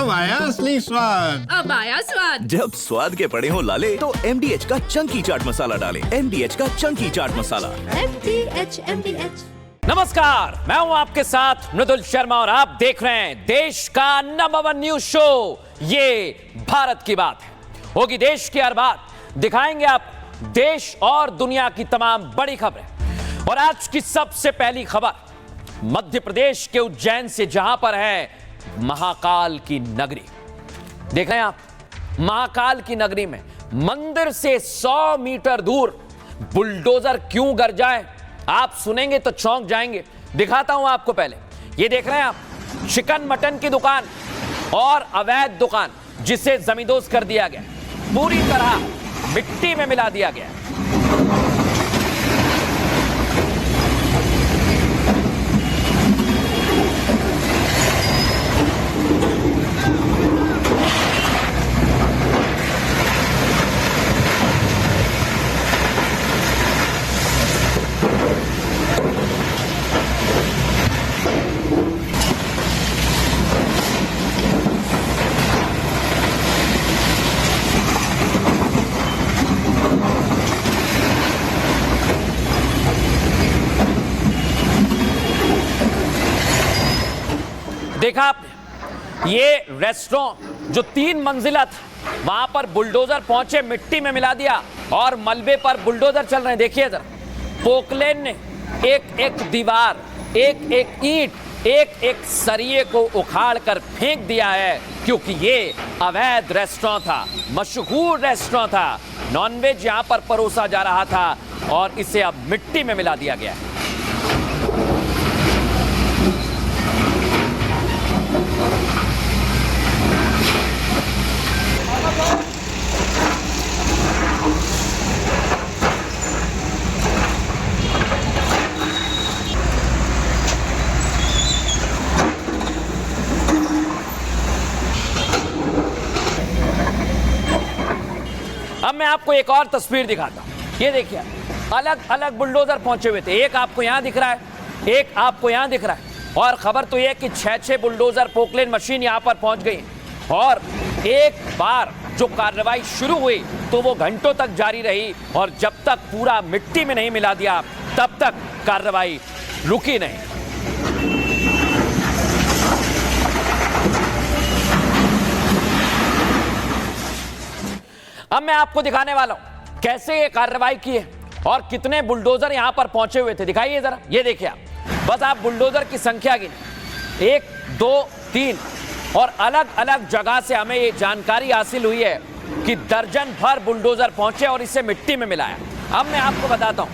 अब आया असली स्वाद। अब आया स्वाद। जब स्वाद के पड़े हो लाले तो MDH का चंकी चाट मसाला डालें। MDH का चंकी चाट मसाला। MDH। नमस्कार, मैं हूं आपके साथ मृदुल शर्मा और आप देख रहे हैं देश का नंबर 1 न्यूज शो ये भारत की बात है। होगी देश की हर बात, दिखाएंगे आप देश और दुनिया की तमाम बड़ी खबरें। और आज की सबसे पहली खबर मध्य प्रदेश के उज्जैन से, जहां पर है महाकाल की नगरी। देख रहे हैं आप, महाकाल की नगरी में मंदिर से 100 मीटर दूर बुलडोजर क्यों गरजाए, आप सुनेंगे तो चौंक जाएंगे। दिखाता हूं आपको। पहले ये देख रहे हैं आप, चिकन मटन की दुकान और अवैध दुकान जिसे जमींदोज कर दिया गया, पूरी तरह मिट्टी में मिला दिया गया। देखा आपने, ये रेस्टोरेंट जो 3 मंजिला था, वहां पर बुलडोजर पहुंचे, मिट्टी में मिला दिया और मलबे पर बुलडोजर चल रहे हैं। देखिए जरा, पोकलेन ने एक एक दीवार, एक एक ईंट, एक एक सरिये को उखाड़ कर फेंक दिया है, क्योंकि ये अवैध रेस्टोरेंट था, मशहूर रेस्टोरेंट था। नॉनवेज यहां पर परोसा जा रहा था और इसे अब मिट्टी में मिला दिया गया है। अब मैं आपको एक और तस्वीर दिखाता हूं। ये देखिए, अलग अलग बुलडोजर पहुंचे हुए थे। एक आपको यहां दिख रहा है, एक आपको यहां दिख रहा है। और खबर तो यह कि 6-6 बुलडोजर पोकलेन मशीन यहां पर पहुंच गई और एक बार जो कार्रवाई शुरू हुई तो वो घंटों तक जारी रही और जब तक पूरा मिट्टी में नहीं मिला दिया तब तक कार्रवाई रुकी नहीं। अब मैं आपको दिखाने वाला हूं कैसे ये कार्रवाई की है और कितने बुलडोजर यहां पर पहुंचे हुए थे। दिखाइए जरा, ये देखिए आप, बस आप बुलडोजर की संख्या गिने, 1 2 3, और अलग अलग जगह से हमें ये जानकारी हासिल हुई है कि दर्जन भर बुलडोजर पहुंचे और इसे मिट्टी में मिलाया। अब मैं आपको बताता हूं,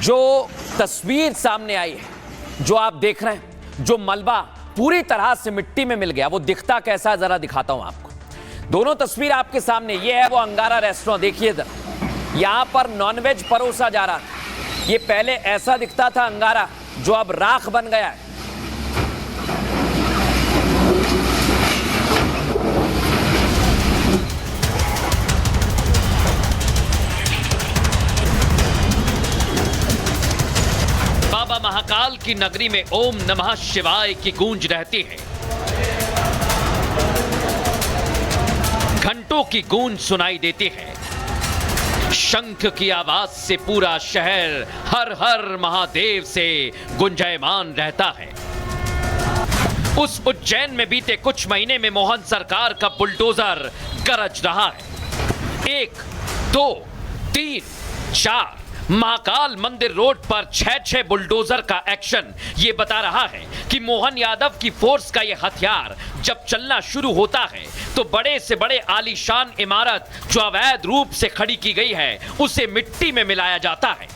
जो तस्वीर सामने आई है, जो आप देख रहे हैं, जो मलबा पूरी तरह से मिट्टी में मिल गया, वो दिखता कैसा है जरा दिखाता हूं आपको। दोनों तस्वीर आपके सामने, ये है वो अंगारा रेस्टोरेंट। देखिए जरा, यहां पर नॉनवेज परोसा जा रहा था। ये पहले ऐसा दिखता था अंगारा, जो अब राख बन गया है। बाबा महाकाल की नगरी में ओम नमः शिवाय की गूंज रहती है। घंटों की गूंज सुनाई देती है। शंख की आवाज से पूरा शहर हर हर महादेव से गुंजायमान रहता है। उस उज्जैन में बीते कुछ महीने में मोहन सरकार का बुलडोजर गरज रहा है। 1 2 3 4 महाकाल मंदिर रोड पर 6-6 बुलडोजर का एक्शन ये बता रहा है कि मोहन यादव की फोर्स का ये हथियार जब चलना शुरू होता है तो बड़े से बड़े आलीशान इमारत जो अवैध रूप से खड़ी की गई है उसे मिट्टी में मिलाया जाता है।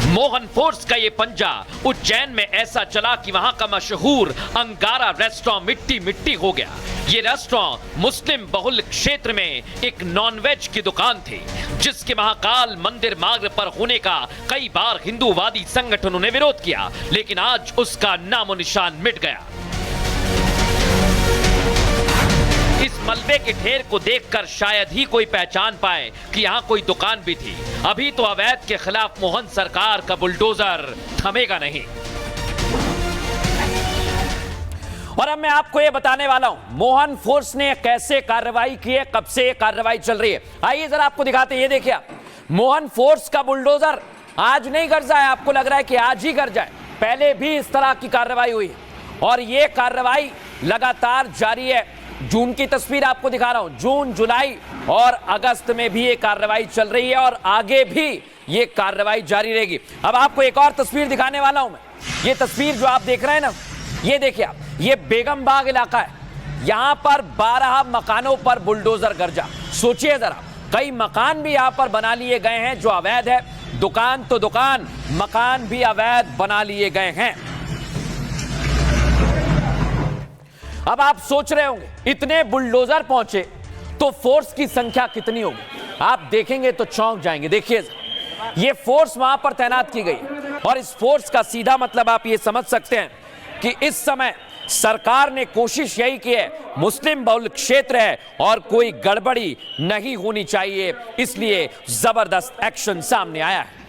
मोहन फोर्स का ये पंजा उज्जैन में ऐसा चला कि वहां का मशहूर अंगारा रेस्टोरेंट मिट्टी मिट्टी हो गया। ये रेस्टोरेंट मुस्लिम बहुल क्षेत्र में एक नॉनवेज की दुकान थी, जिसके महाकाल मंदिर मार्ग पर होने का कई बार हिंदूवादी संगठनों ने विरोध किया, लेकिन आज उसका नामो निशान मिट गया। इस मलबे के ढेर को देखकर शायद ही कोई पहचान पाए कि यहाँ कोई दुकान भी थी। अभी तो अवैध के खिलाफ मोहन सरकार का बुलडोजर थमेगा नहीं। और अब मैं आपको यह बताने वाला हूं मोहन फोर्स ने कैसे कार्रवाई की है, कब से यह कार्रवाई चल रही है। आइए जरा आपको दिखाते हैं। ये देखिए आप, मोहन फोर्स का बुलडोजर आज नहीं गरजा है, आपको लग रहा है कि आज ही गरजा है, पहले भी इस तरह की कार्रवाई हुई है और यह कार्रवाई लगातार जारी है। जून की तस्वीर आपको दिखा रहा हूं, जून, जुलाई और अगस्त में भी ये कार्रवाई चल रही है और आगे भी ये कार्रवाई जारी रहेगी। अब आपको एक और तस्वीर दिखाने वाला हूं मैं। ये तस्वीर जो आप देख रहे हैं ना, ये देखिए आप, ये बेगम बाग इलाका है। यहां पर 12 मकानों पर बुलडोजर गरजा। सोचिए जरा, कई मकान भी यहां पर बना लिए गए हैं जो अवैध है। दुकान तो दुकान, मकान भी अवैध बना लिए गए हैं। अब आप सोच रहे होंगे इतने बुलडोजर पहुंचे तो फोर्स की संख्या कितनी होगी। आप देखेंगे तो चौंक जाएंगे। देखिए, ये फोर्स वहां पर तैनात की गई और इस फोर्स का सीधा मतलब आप ये समझ सकते हैं कि इस समय सरकार ने कोशिश यही की है, मुस्लिम बहुल क्षेत्र है और कोई गड़बड़ी नहीं होनी चाहिए, इसलिए जबरदस्त एक्शन सामने आया है।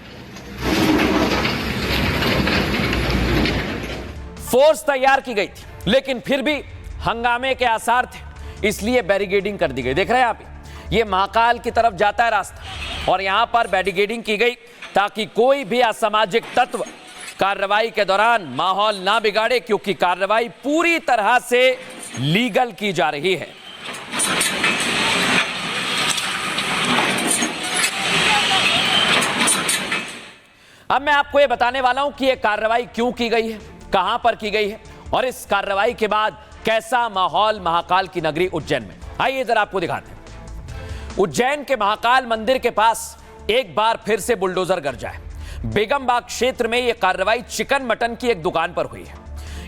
फोर्स तैयार की गई थी लेकिन फिर भी हंगामे के आसार थे, इसलिए बैरिकेडिंग कर दी गई। देख रहे हैं आप, ये महाकाल की तरफ जाता है रास्ता और यहां पर बैरिकेडिंग की गई ताकि कोई भी असामाजिक तत्व कार्रवाई के दौरान माहौल ना बिगाड़े, क्योंकि कार्रवाई पूरी तरह से लीगल की जा रही है। अब मैं आपको यह बताने वाला हूं कि यह कार्रवाई क्यों की गई है, कहां पर की गई है और इस कार्रवाई के बाद कैसा माहौल महाकाल की नगरी उज्जैन में। आइए जरा आपको दिखाते हैं। उज्जैन के महाकाल मंदिर के पास एक बार फिर से बुलडोजर गरजा है। बेगम बाग क्षेत्र में यह कार्रवाई चिकन मटन की एक दुकान पर हुई है।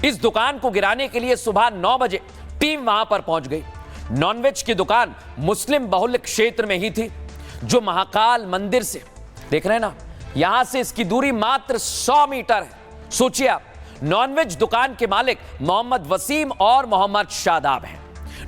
इस दुकान को गिराने के लिए सुबह 9 बजे टीम वहां पर पहुंच गई। नॉनवेज की दुकान मुस्लिम बहुल क्षेत्र में ही थी जो महाकाल मंदिर से, देख रहे हैं ना, यहां से इसकी दूरी मात्र 100 मीटर है। सोचिए आप, नॉनवेज दुकान के मालिक मोहम्मद वसीम और मोहम्मद शादाब हैं।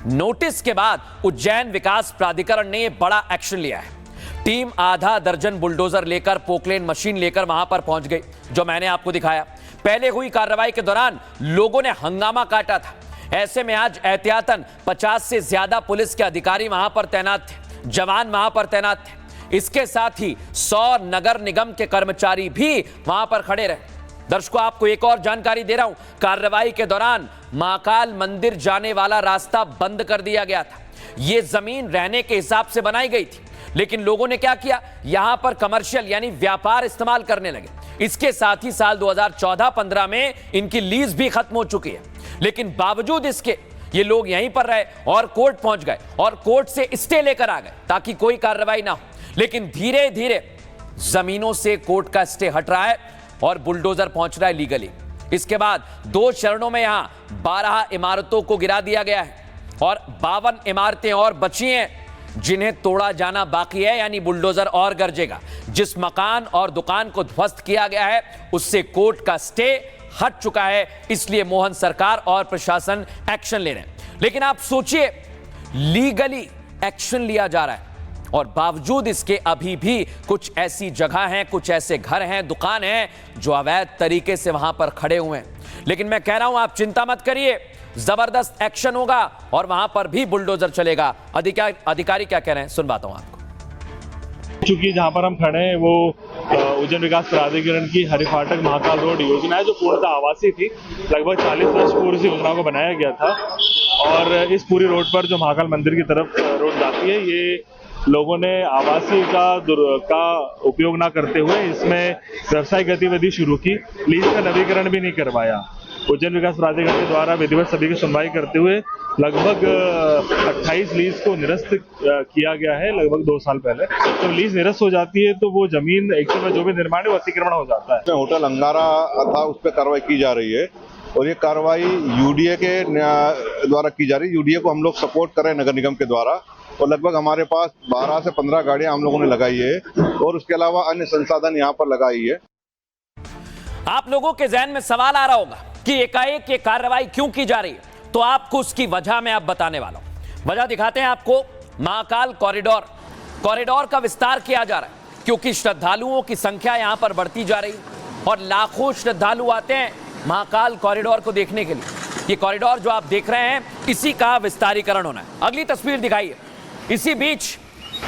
नोटिस के बाद उज्जैन विकास प्राधिकरण ने यह बड़ा एक्शन लिया है। टीम आधा दर्जन बुलडोजर लेकर, पोकलेन मशीन लेकर वहां पर पहुंच गई, जो मैंने आपको दिखाया। पहले हुई कार्रवाई के दौरान लोगों ने हंगामा काटा था। ऐसे में आज एहतियातन 50 से ज्यादा पुलिस के अधिकारी वहां पर तैनात थे, जवान वहां पर तैनात थे। इसके साथ ही 100 नगर निगम के कर्मचारी भी वहां पर खड़े रहे। दर्शकों, आपको एक और जानकारी दे रहा हूं, कार्रवाई के दौरान महाकाल मंदिर जाने वाला रास्ता बंद कर दिया गया था। यह जमीन रहने के हिसाब से बनाई गई थी, लेकिन लोगों ने क्या किया, यहां पर कमर्शियल यानी व्यापार इस्तेमाल करने लगे। इसके साथ ही साल 2014-15 में इनकी लीज भी खत्म हो चुकी है, लेकिन बावजूद इसके ये लोग यहीं पर रहे और कोर्ट पहुंच गए और कोर्ट से स्टे लेकर आ गए ताकि कोई कार्रवाई ना हो। लेकिन धीरे धीरे जमीनों से कोर्ट का स्टे हट रहा है और बुलडोजर पहुंच रहा है लीगली। इसके बाद 2 चरणों में यहां 12 इमारतों को गिरा दिया गया है और 52 इमारतें और बची हैं जिन्हें तोड़ा जाना बाकी है, यानी बुलडोजर और गरजेगा। जिस मकान और दुकान को ध्वस्त किया गया है उससे कोर्ट का स्टे हट चुका है, इसलिए मोहन सरकार और प्रशासन एक्शन ले रहे हैं। लेकिन आप सोचिए, लीगली एक्शन लिया जा रहा है और बावजूद इसके अभी भी कुछ ऐसी जगह हैं, कुछ ऐसे घर हैं, दुकान हैं जो अवैध तरीके से वहां पर खड़े हुए हैं। लेकिन मैं कह रहा हूं, आप चिंता मत करिए, जबरदस्त एक्शन होगा और वहां पर भी बुलडोजर चलेगा। अधिकारी क्या कह रहे हैं, सुनवाता हूं आपको। चूंकि जहां पर हम खड़े हैं वो उज्जैन विकास प्राधिकरण की हरिफाटक महाकाल रोड योजना है, जो पूर्णतः आवासीय थी। लगभग 40 वर्ष पूर्व इस योजना को बनाया गया था और इस पूरी रोड पर जो महाकाल मंदिर की तरफ रोड जाती है, ये लोगों ने आवासीय का उपयोग ना करते हुए इसमें व्यवसायिक गतिविधि शुरू की। लीज का नवीकरण भी नहीं करवाया। उज्जैन विकास प्राधिकरण के द्वारा विधिवत सभी की सुनवाई करते हुए लगभग 28 लीज को निरस्त किया गया है, लगभग 2 साल पहले। तो लीज निरस्त हो जाती है तो वो जमीन एक्चुअल में जो भी निर्माण है वो अतिक्रमण हो जाता है। होटल अंगारा था, उस पर कार्रवाई की जा रही है और ये कार्रवाई यूडीए के द्वारा की जा रही है। यूडीए को हम लोग सपोर्ट कर रहे हैं नगर निगम के द्वारा और लगभग हमारे पास 12 से 15 गाड़ियां हम लोगों ने लगाई है और उसके अलावा अन्य संसाधन यहाँ पर लगाई है। आप लोगों के जहन में सवाल आ रहा होगा कि एकाएक ये कार्रवाई क्यों की जा रही है, तो आपको उसकी वजह मैं अब बताने वाला हूं। वजह दिखाते हैं आपको। महाकाल कॉरिडोर का विस्तार किया जा रहा है क्योंकि श्रद्धालुओं की संख्या यहां पर बढ़ती जा रही है और लाखों श्रद्धालु आते हैं महाकाल कॉरिडोर को देखने के लिए। ये कॉरिडोर जो आप देख रहे हैं इसी का विस्तारीकरण होना है। अगली तस्वीर दिखाइए। इसी बीच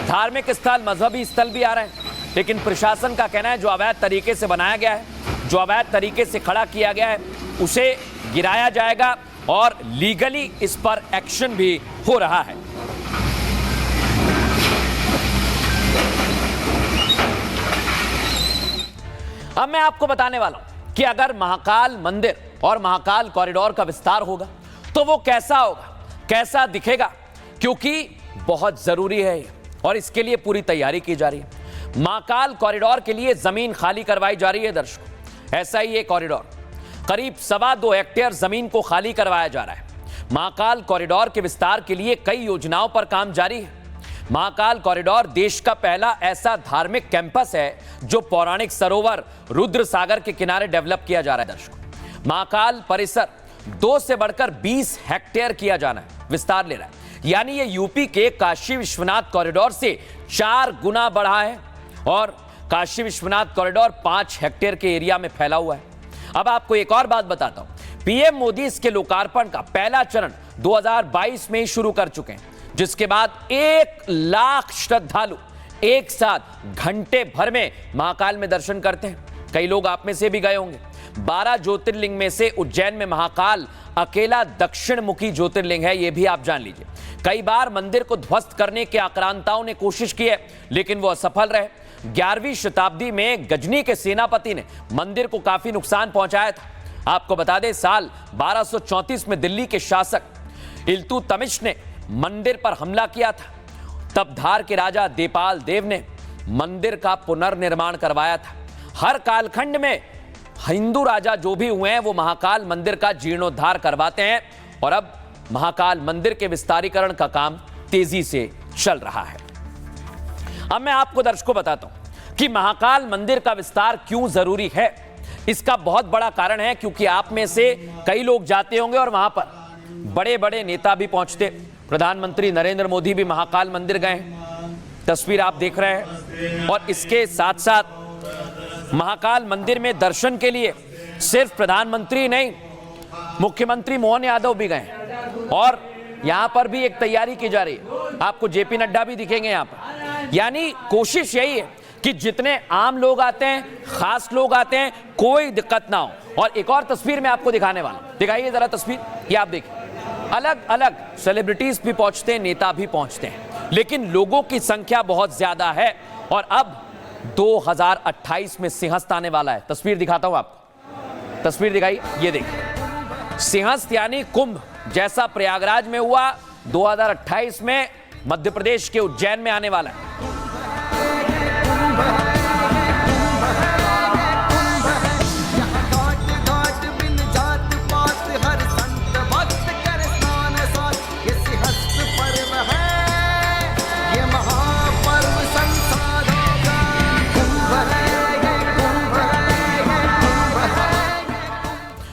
धार्मिक स्थल, मजहबी स्थल भी आ रहे हैं, लेकिन प्रशासन का कहना है जो अवैध तरीके से बनाया गया है, जो अवैध तरीके से खड़ा किया गया है, उसे गिराया जाएगा और लीगली इस पर एक्शन भी हो रहा है। अब मैं आपको बताने वाला हूं कि अगर महाकाल मंदिर और महाकाल कॉरिडोर का विस्तार होगा तो वो कैसा होगा, कैसा दिखेगा, क्योंकि बहुत जरूरी है और इसके लिए पूरी तैयारी की जा रही है। महाकाल कॉरिडोर के लिए जमीन खाली करवाई जा रही है दर्शकों। ऐसा ही ये कॉरिडोर करीब 2.25 हेक्टेयर जमीन को खाली करवाया जा रहा है। महाकाल कॉरिडोर के विस्तार के लिए कई योजनाओं पर काम जारी है। महाकाल कॉरिडोर देश का पहला ऐसा धार्मिक कैंपस है जो पौराणिक सरोवर रुद्र सागर के किनारे डेवलप किया जा रहा है दर्शकों। महाकाल परिसर 2 से बढ़कर 20 हेक्टेयर किया जाना है, विस्तार ले रहा है, यानी ये यूपी के काशी विश्वनाथ कॉरिडोर से 4 गुना बढ़ा है और काशी विश्वनाथ कॉरिडोर 5 हेक्टेयर के एरिया में फैला हुआ है। अब आपको एक और बात बताता हूं, पीएम मोदी इसके लोकार्पण का पहला चरण 2022 में ही शुरू कर चुके हैं, जिसके बाद 1 लाख श्रद्धालु एक साथ घंटे भर में महाकाल में दर्शन करते हैं। कई लोग आप में से भी गए होंगे। 12 ज्योतिर्लिंग में से उज्जैन में महाकाल अकेला दक्षिण मुखी ज्योतिर्लिंग है, यह भी आप जान लीजिए। कई बार मंदिर को ध्वस्त करने के आक्रांताओं ने कोशिश की है, लेकिन वो असफल रहे। 11वीं शताब्दी में गजनी के सेनापति ने मंदिर को काफी नुकसान पहुंचाया था। आपको बता दें, साल 1234 में दिल्ली के शासक इल्तुतमिश ने मंदिर पर हमला किया था। तब धार के राजा देपाल देव ने मंदिर का पुनर्निर्माण करवाया था। हर कालखंड में हिंदू राजा जो भी हुए हैं वो महाकाल मंदिर का जीर्णोद्धार करवाते हैं और अब महाकाल मंदिर के विस्तारीकरण का काम तेजी से चल रहा है। अब मैं आपको दर्शकों बताता हूं कि महाकाल मंदिर का विस्तार क्यों जरूरी है। इसका बहुत बड़ा कारण है क्योंकि आप में से कई लोग जाते होंगे और वहां पर बड़े बड़े नेता भी पहुंचते। प्रधानमंत्री नरेंद्र मोदी भी महाकाल मंदिर गए, तस्वीर आप देख रहे हैं। और इसके साथ साथ महाकाल मंदिर में दर्शन के लिए सिर्फ प्रधानमंत्री नहीं, मुख्यमंत्री मोहन यादव भी गए और यहां पर भी एक तैयारी की जा रही है। आपको जेपी नड्डा भी दिखेंगे यहां पर। यानी कोशिश यही है कि जितने आम लोग आते हैं, खास लोग आते हैं, कोई दिक्कत ना हो। और एक और तस्वीर मैं आपको दिखाने वाला हूं, दिखाइए जरा तस्वीर, ये आप देखिए। अलग अलग सेलिब्रिटीज भी पहुंचते हैं, नेता भी पहुंचते हैं, लेकिन लोगों की संख्या बहुत ज्यादा है। और अब 2028 में सिंहस्थ आने वाला है। तस्वीर दिखाता हूं आपको, तस्वीर दिखाई, ये देखिए। सिंहस्थ यानी कुंभ जैसा प्रयागराज में हुआ, 2028 में मध्य प्रदेश के उज्जैन में आने वाला है।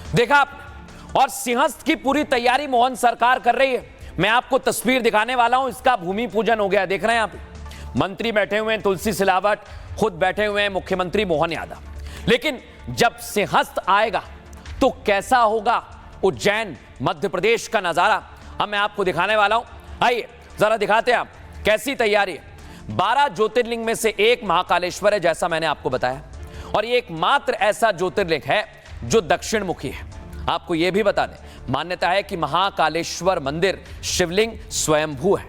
देखा आपने, और सिंहस्थ की पूरी तैयारी मोहन सरकार कर रही है। मैं आपको तस्वीर दिखाने वाला हूं, इसका भूमि पूजन हो गया, देख रहे हैं आप। मंत्री बैठे हुए हैं, तुलसी सिलावट, खुद बैठे हुए हैं मुख्यमंत्री मोहन यादव। लेकिन जब सिंहस्थ आएगा तो कैसा होगा उज्जैन मध्य प्रदेश का नजारा, अब मैं आपको दिखाने वाला हूं। आइए जरा दिखाते हैं आप कैसी तैयारी है। 12 ज्योतिर्लिंग में से एक महाकालेश्वर है, जैसा मैंने आपको बताया, और ये एकमात्र ऐसा ज्योतिर्लिंग है जो दक्षिण मुखी है। आपको यह भी बता दें, मान्यता है कि महाकालेश्वर मंदिर शिवलिंग स्वयंभू है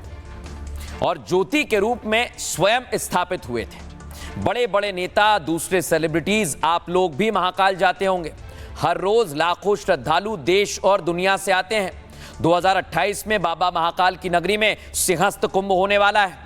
और ज्योति के रूप में स्वयं स्थापित हुए थे। बड़े बड़े नेता, दूसरे सेलिब्रिटीज, आप लोग भी महाकाल जाते होंगे। हर रोज लाखों श्रद्धालु देश और दुनिया से आते हैं। 2028 में बाबा महाकाल की नगरी में सिंहस्थ कुंभ होने वाला है।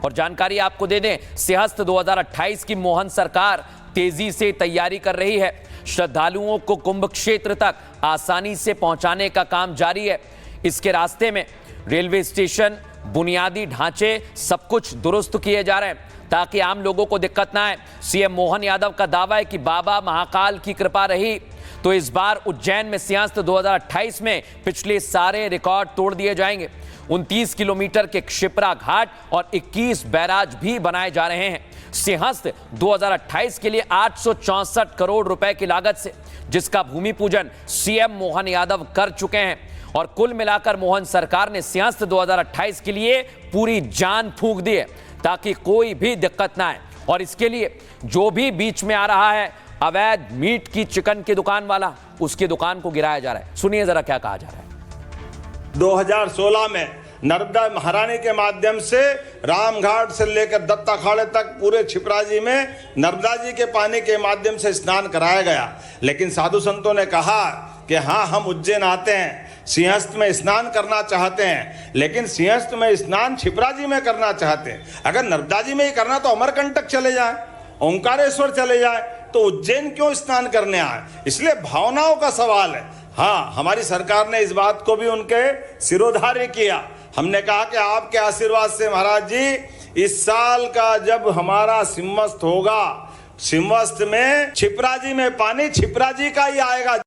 और जानकारी आपको दे दें, सिंहस्थ 2028 की मोहन सरकार तेजी से तैयारी कर रही है। श्रद्धालुओं को कुंभ क्षेत्र तक आसानी से पहुंचाने का काम जारी है। इसके रास्ते में रेलवे स्टेशन, बुनियादी ढांचे सब कुछ दुरुस्त किए जा रहे हैं ताकि आम लोगों को दिक्कत ना आए। सीएम मोहन यादव का दावा है कि बाबा महाकाल की कृपा रही तो इस बार उज्जैन में सिंहस्थ 2028 में पिछले सारे रिकॉर्ड तोड़ दिए जाएंगे। 29 किलोमीटर के क्षिप्रा घाट और 21 बैराज भी बनाए जा रहे हैं। सिंहस्थ 2028 के लिए 864 करोड़ रुपए की लागत से, जिसका भूमि पूजन सीएम मोहन यादव कर चुके हैं। और कुल मिलाकर मोहन सरकार ने सिंहस्थ 2028 के लिए पूरी जान फूंक दी है ताकि कोई भी दिक्कत ना आए। और इसके लिए जो भी बीच में आ रहा है अवैध मीट की चिकन की दुकान वाला, उसकी दुकान को गिराया जा रहा है। सुनिए जरा क्या कहा जा रहा है। 2016 में नर्मदा महारानी के माध्यम से रामघाट से लेकर दत्त अखाड़े तक पूरे छिपराजी में नर्मदा जी के पानी के माध्यम से स्नान कराया गया। लेकिन साधु संतों ने कहा कि हाँ, हम उज्जैन आते हैं, सिंहस्थ में स्नान करना चाहते हैं, लेकिन सिंहस्थ में स्नान छिपराजी में करना चाहते हैं। अगर नर्मदा जी में ही करना तो अमरकंटक चले जाए, ओंकारेश्वर चले जाए, तो उज्जैन क्यों स्नान करने आए? इसलिए भावनाओं का सवाल है। हाँ, हमारी सरकार ने इस बात को भी उनके सिरोधार्य किया। हमने कहा कि आपके आशीर्वाद से महाराज जी, इस साल का जब हमारा सिंहस्थ होगा, सिंहस्थ में छिपराजी में पानी छिपराजी का ही आएगा।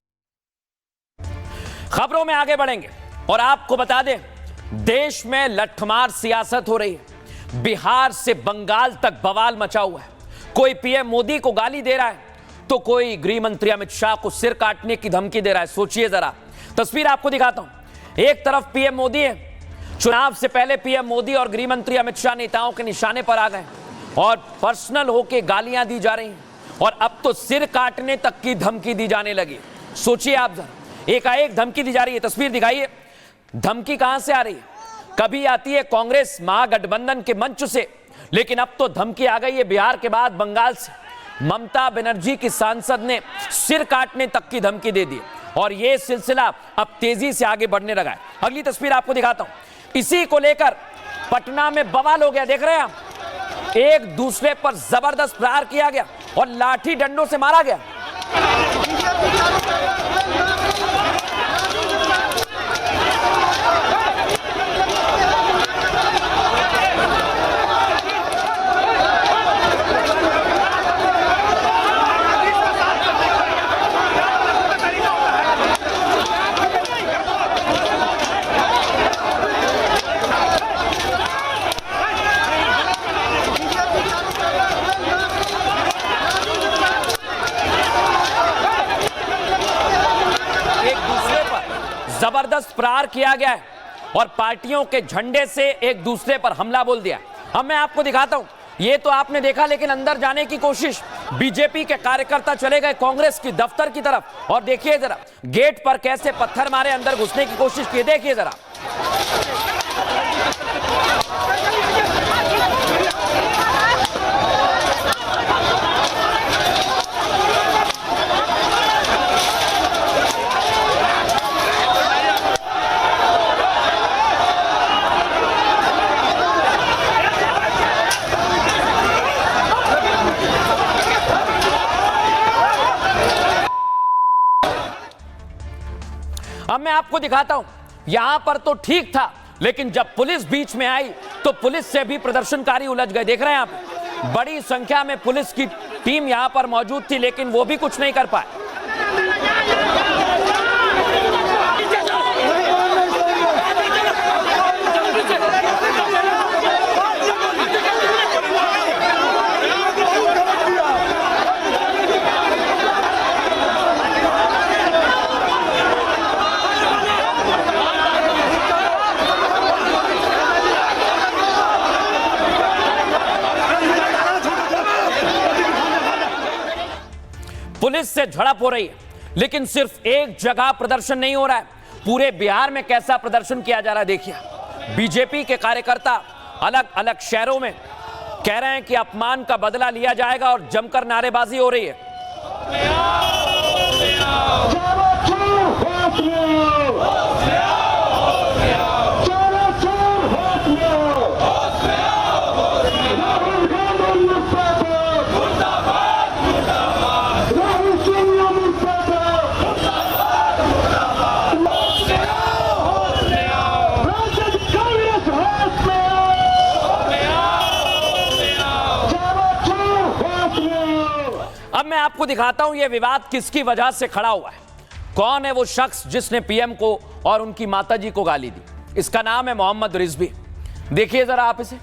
खबरों में आगे बढ़ेंगे और आपको बता दें, देश में लठमार सियासत हो रही है। बिहार से बंगाल तक बवाल मचा हुआ है। कोई पीएम मोदी को गाली दे रहा है तो कोई गृह मंत्री अमित शाह को सिर काटने की धमकी दे रहा है। सोचिए जरा, तस्वीर आपको दिखाता हूं। एक तरफ पीएम मोदी है, चुनाव से पहले पीएम मोदी और गृह मंत्री अमित शाह नेताओं के निशाने पर आ गए और पर्सनल होके गालियां दी जा रही हैं और अब तो सिर काटने तक की धमकी दी जाने लगी। सोचिए आप जरा, एकाएक धमकी दी जा रही है। तस्वीर दिखाइए, धमकी कहां से आ रही है? कभी आती है कांग्रेस महागठबंधन के मंच से, लेकिन अब तो धमकी आ गई है बिहार के बाद बंगाल से। ममता बनर्जी की सांसद ने सिर काटने तक की धमकी दे दी और यह सिलसिला अब तेजी से आगे बढ़ने लगा है। अगली तस्वीर आपको दिखाता हूं। इसी को लेकर पटना में बवाल हो गया, देख रहे हैं आप। एक दूसरे पर जबरदस्त प्रहार किया गया और लाठी डंडों से मारा गया। जबरदस्त प्रहार किया गया है और पार्टियों के झंडे से एक दूसरे पर हमला बोल दिया। अब मैं आपको दिखाता हूं, ये तो आपने देखा, लेकिन अंदर जाने की कोशिश बीजेपी के कार्यकर्ता चले गए कांग्रेस की दफ्तर की तरफ और देखिए जरा गेट पर कैसे पत्थर मारे अंदर घुसने की कोशिश की। देखिए जरा, अब मैं आपको दिखाता हूं, यहां पर तो ठीक था, लेकिन जब पुलिस बीच में आई तो पुलिस से भी प्रदर्शनकारी उलझ गए। देख रहे हैं आप, बड़ी संख्या में पुलिस की टीम यहां पर मौजूद थी, लेकिन वो भी कुछ नहीं कर पाए। पुलिस से झड़प हो रही है, लेकिन सिर्फ एक जगह प्रदर्शन नहीं हो रहा है, पूरे बिहार में कैसा प्रदर्शन किया जा रहा है। देखिए, बीजेपी के कार्यकर्ता अलग अलग शहरों में कह रहे हैं कि अपमान का बदला लिया जाएगा और जमकर नारेबाजी हो रही है। अब मैं आपको दिखाता हूं यह विवाद किसकी वजह से खड़ा हुआ है। कौन है वो शख्स जिसने पीएम को और उनकी माताजी को गाली दी? इसका नाम है मोहम्मद रिजवी। देखिए जरा आप इसे,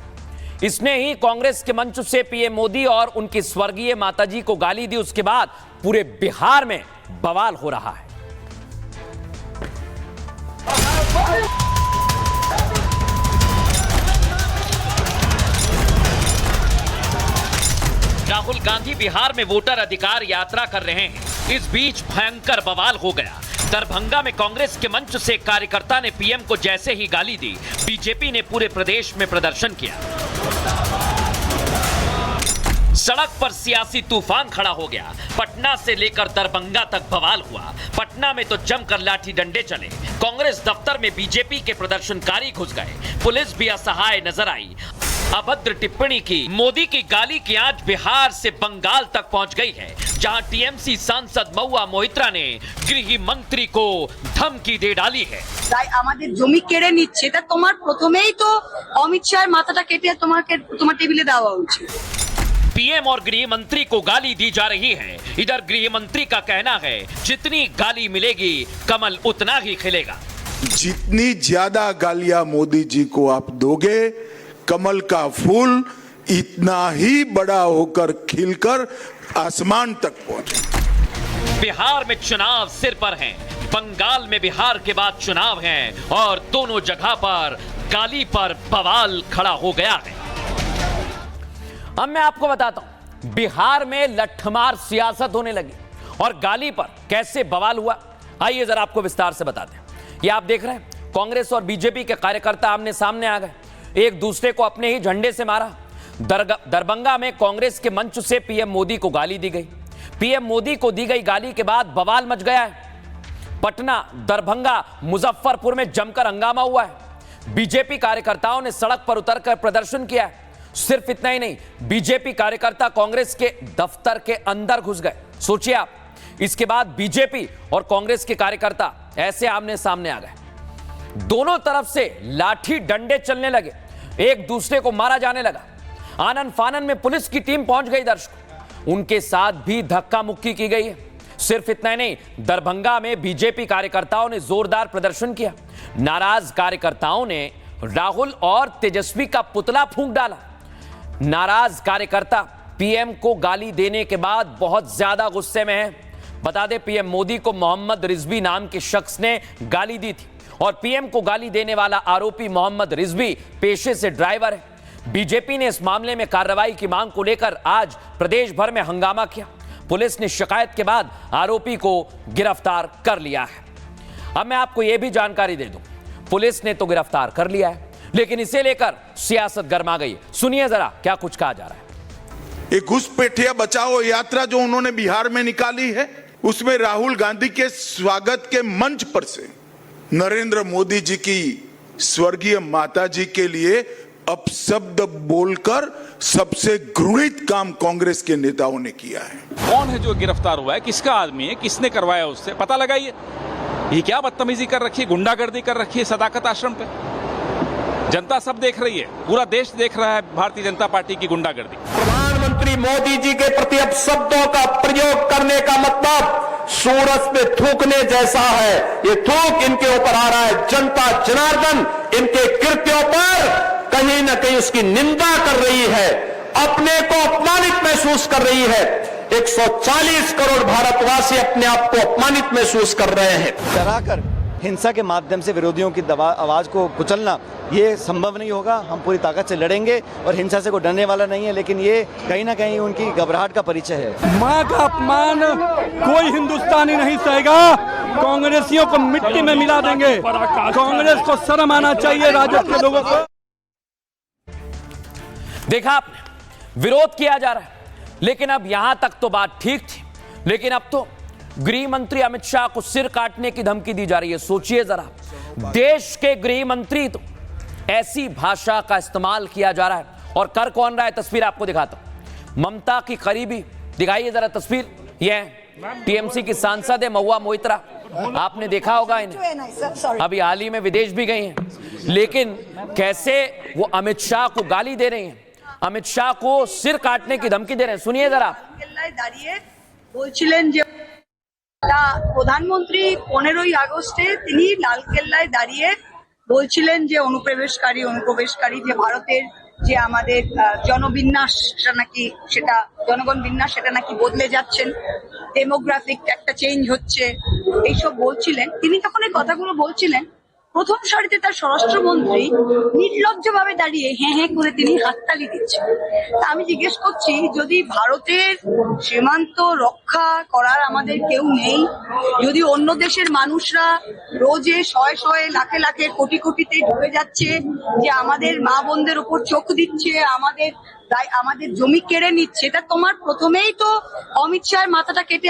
इसने ही कांग्रेस के मंच से पीएम मोदी और उनकी स्वर्गीय माताजी को गाली दी। उसके बाद पूरे बिहार में बवाल हो रहा है। राहुल गांधी बिहार में वोटर अधिकार यात्रा कर रहे हैं। इस बीच भयंकर बवाल हो गया। दरभंगा में कांग्रेस के मंच से कार्यकर्ता ने पीएम को जैसे ही गाली दी, बीजेपी ने पूरे प्रदेश में प्रदर्शन किया। सड़क पर सियासी तूफान खड़ा हो गया। पटना से लेकर दरभंगा तक बवाल हुआ। पटना में तो जमकर लाठी डंडे चले। कांग्रेस दफ्तर में बीजेपी के प्रदर्शनकारी घुस गए। पुलिस भी असहाय नजर आई। अभद्र टिप्पणी की मोदी की गाली की आंच बिहार से बंगाल तक पहुंच गई है, जहां टीएमसी सांसद महुआ मोइत्रा ने गृह मंत्री को धमकी दे डाली है। তাই আমাদের জমি কেড়ে নিচ্ছে, তা তোমার প্রথমেই তো অমিত শাহের মাথাটা কেটে তোমার টেবিলে দেওয়া উচিত। पीएम और गृह मंत्री को गाली दी जा रही है। इधर गृह मंत्री का कहना है, जितनी गाली मिलेगी कमल उतना ही खिलेगा। जितनी ज्यादा गालियां मोदी जी को आप दोगे, कमल का फूल इतना ही बड़ा होकर खिलकर आसमान तक पहुंचे। बिहार में चुनाव सिर पर हैं, बंगाल में बिहार के बाद चुनाव हैं और दोनों जगह पर गाली पर बवाल खड़ा हो गया है। अब मैं आपको बताता हूं, बिहार में लठमार सियासत होने लगी और गाली पर कैसे बवाल हुआ। आइए जरा आपको विस्तार से बताते हैं। ये आप देख रहे हैं, कांग्रेस और बीजेपी के कार्यकर्ता आमने सामने आ गए, एक दूसरे को अपने ही झंडे से मारा। दरभंगा में कांग्रेस के मंच से पीएम मोदी को गाली दी गई। पीएम मोदी को दी गई गाली के बाद बवाल मच गया है। पटना, दरभंगा, मुजफ्फरपुर में जमकर हंगामा हुआ है। बीजेपी कार्यकर्ताओं ने सड़क पर उतरकर प्रदर्शन किया है। सिर्फ इतना ही नहीं, बीजेपी कार्यकर्ता कांग्रेस के दफ्तर के अंदर घुस गए। सोचिए आप, इसके बाद बीजेपी और कांग्रेस के कार्यकर्ता ऐसे आमने सामने आ गए। दोनों तरफ से लाठी डंडे चलने लगे, एक दूसरे को मारा जाने लगा। आनन फानन में पुलिस की टीम पहुंच गई। दर्शकों, उनके साथ भी धक्का मुक्की की गई है। सिर्फ इतना ही नहीं, दरभंगा में बीजेपी कार्यकर्ताओं ने जोरदार प्रदर्शन किया। नाराज कार्यकर्ताओं ने राहुल और तेजस्वी का पुतला फूंक डाला। नाराज कार्यकर्ता पीएम को गाली देने के बाद बहुत ज्यादा गुस्से में है। बता दें, पीएम मोदी को मोहम्मद रिजवी नाम के शख्स ने गाली दी थी और पीएम को गाली देने वाला आरोपी मोहम्मद रिजवी पेशे से ड्राइवर है। बीजेपी ने इस मामले में कार्रवाई की मांग को लेकर आज प्रदेश भर में हंगामा किया। पुलिस ने शिकायत के बाद आरोपी को गिरफ्तार कर लिया है। अब मैं आपको यह भी जानकारी दे दूं, पुलिस ने तो गिरफ्तार कर लिया है, लेकिन इसे लेकर सियासत गर्मा गई। सुनिए जरा क्या कुछ कहा जा रहा है। एक घुसपैठिया बचाओ यात्रा जो उन्होंने बिहार में निकाली है, उसमें राहुल गांधी के स्वागत के मंच पर से नरेंद्र मोदी जी की स्वर्गीय माता जी के लिए अपशब्द बोलकर सबसे घृणित काम कांग्रेस के नेताओं ने किया है। कौन है जो गिरफ्तार हुआ है, किसका आदमी है, किसने करवाया, उससे पता लगाइए। ये क्या बदतमीजी कर रखी है, गुंडागर्दी कर रखी है सदाकत आश्रम पे। जनता सब देख रही है, पूरा देश देख रहा है भारतीय जनता पार्टी की गुंडागर्दी। प्रधानमंत्री मोदी जी के प्रति अपशब्दों का प्रयोग करने का मतलब सूरज पे थूकने जैसा है। ये थूक इनके ऊपर आ रहा है। जनता जनार्दन इनके कृत्यों पर कहीं न कहीं उसकी निंदा कर रही है, अपने को अपमानित महसूस कर रही है। 140 करोड़ भारतवासी अपने आप को अपमानित महसूस कर रहे हैं। डराकर हिंसा के माध्यम से विरोधियों की आवाज को कुचलना ये संभव नहीं होगा। हम पूरी ताकत से लड़ेंगे और हिंसा से कोई डरने वाला नहीं है, लेकिन ये कहीं ना कहीं उनकी घबराहट का परिचय है। मां का अपमान कोई हिंदुस्तानी नहीं सहेगा। कांग्रेसियों को मिट्टी में मिला देंगे। कांग्रेस को शर्म आना चाहिए राजद के लोगों को। देखा आपने, विरोध किया जा रहा है, लेकिन अब यहां तक तो बात ठीक थी, लेकिन अब तो गृह मंत्री अमित शाह को सिर काटने की धमकी दी जा रही है। सोचिए जरा, देश के गृह मंत्री तो ऐसी भाषा का इस्तेमाल किया जा रहा है और कर कौन रहा है। तस्वीर आपको दिखाता हूं, ममता की करीबी, दिखाइए जरा तस्वीर। यह टीएमसी की सांसद है महुआ मोइत्रा, आपने देखा होगा इन्हें, अभी हाल ही में विदेश भी गई हैं, लेकिन कैसे वो अमित शाह को गाली दे रही हैं, अमित शाह को सिर काटने की धमकी दे रहे हैं। सुनिए जरा। প্রধানমন্ত্রী 15ই আগস্টে তিনি লালকেল্লায় দাঁড়িয়ে বলছিলেন যে অনুপ্রবেশকারী যে ভারতের যে আমাদের জনবিন্যাসটা নাকি সেটা জনগণ বিন্যাস সেটা নাকি বদলে যাচ্ছেন, ডেমোগ্রাফিক একটা চেঞ্জ হচ্ছে, এইসব বলছিলেন। তিনি যখন এই কথাগুলো বলছিলেন, প্রথম সারিতে তার স্বরাষ্ট্রমন্ত্রী নির্লজ্জভাবে দাঁড়িয়ে হ্যাঁ হ্যাঁ করে তিনি হাততালি দিচ্ছেন। তা আমি জিজ্ঞেস করছি, যদি ভারতের সীমান্ত রক্ষা করার আমাদের কেউ নেই, যদি অন্য দেশের মানুষরা রোজে শয়ে শয়ে লাখে লাখে কোটি কোটিতে ঢুকে যাচ্ছে, যে আমাদের মা বোনদের উপর চোখ দিচ্ছে, আমাদের জমি কেড়ে নিচ্ছে, তা তোমার প্রথমেই তো অমিত শাহের মাথাটা কেটে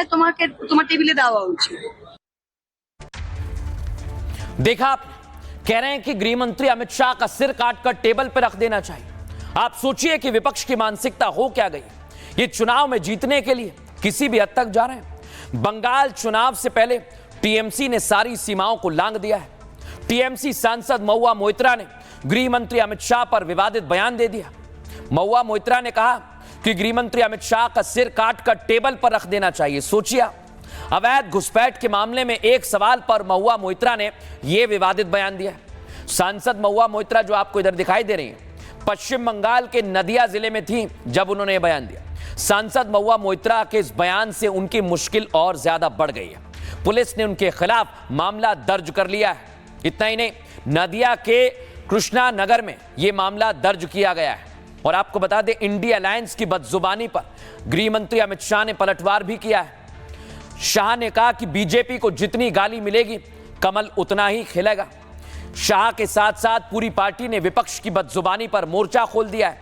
তোমার টেবিলে দেওয়া উচিত। देखा आप कह रहे हैं कि गृह मंत्री अमित शाह का सिर काटकर टेबल पर रख देना चाहिए। आप सोचिए कि विपक्ष की मानसिकता हो क्या गई। ये चुनाव में जीतने के लिए किसी भी हद तक जा रहे हैं। बंगाल चुनाव से पहले टीएमसी ने सारी सीमाओं को लांघ दिया है। टीएमसी सांसद महुआ मोइत्रा ने गृह मंत्री अमित शाह पर विवादित बयान दे दिया। महुआ मोइत्रा ने कहा कि गृह मंत्री अमित शाह का सिर काटकर टेबल पर रख देना चाहिए। सोचिए, अवैध घुसपैठ के मामले में एक सवाल पर महुआ मोइत्रा ने यह विवादित बयान दिया। सांसद महुआ मोइत्रा जो आपको इधर दिखाई दे रही हैं, पश्चिम बंगाल के नदिया जिले में थी जब उन्होंने यह बयान दिया। सांसद महुआ मोइत्रा के इस बयान से उनकी मुश्किल और ज्यादा बढ़ गई है। पुलिस ने उनके खिलाफ मामला दर्ज कर लिया है। इतना ही नहीं, नदिया के कृष्णा नगर में यह मामला दर्ज किया गया है। और आपको बता दें, इंडिया अलायंस की बदजुबानी पर गृह मंत्री अमित शाह ने पलटवार भी किया है। शाह ने कहा कि बीजेपी को जितनी गाली मिलेगी कमल उतना ही खिलेगा। शाह के साथ साथ पूरी पार्टी ने विपक्ष की बदजुबानी पर मोर्चा खोल दिया है।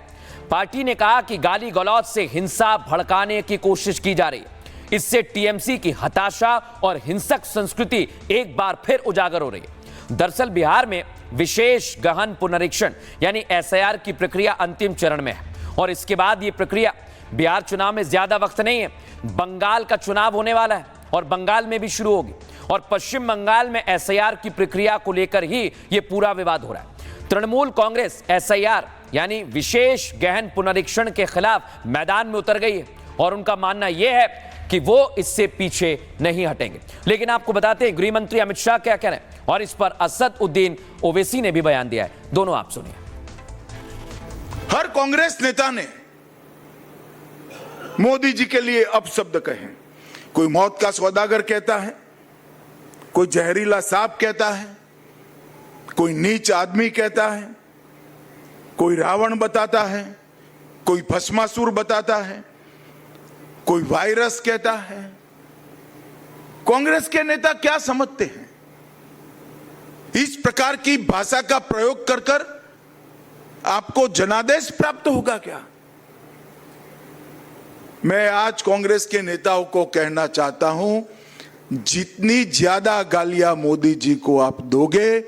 पार्टी ने कहा कि गाली गलौज से हिंसा भड़काने की कोशिश की जा रही है। इससे टीएमसी की हताशा और हिंसक संस्कृति एक बार फिर उजागर हो रही है। दरअसल बिहार में विशेष गहन पुनरीक्षण यानी एसआईआर की प्रक्रिया अंतिम चरण में है और इसके बाद यह प्रक्रिया, बिहार चुनाव में ज्यादा वक्त नहीं है, बंगाल का चुनाव होने वाला है और बंगाल में भी शुरू होगी और पश्चिम बंगाल में एसआईआर की प्रक्रिया को लेकर ही यह पूरा विवाद हो रहा है। तृणमूल कांग्रेस एसआईआर यानी विशेष गहन पुनरीक्षण के खिलाफ मैदान में उतर गई है और उनका मानना यह है कि वो इससे पीछे नहीं हटेंगे। लेकिन आपको बताते हैं गृह मंत्री अमित शाह क्या कह रहे हैं और इस पर असदुद्दीन ओवैसी ने भी बयान दिया है। दोनों आप सुनिए। हर कांग्रेस नेता ने मोदी जी के लिए अपशब्द कहे। कोई मौत का सौदागर कहता है, कोई जहरीला सांप कहता है, कोई नीच आदमी कहता है, कोई रावण बताता है, कोई भस्मासुर बताता है, कोई वायरस कहता है। कांग्रेस के नेता क्या समझते हैं? इस प्रकार की भाषा का प्रयोग कर कर आपको जनादेश प्राप्त होगा क्या? मैं आज कांग्रेस के नेताओं को कहना चाहता हूं, जितनी ज्यादा गालियां मोदी जी को आप दोगे,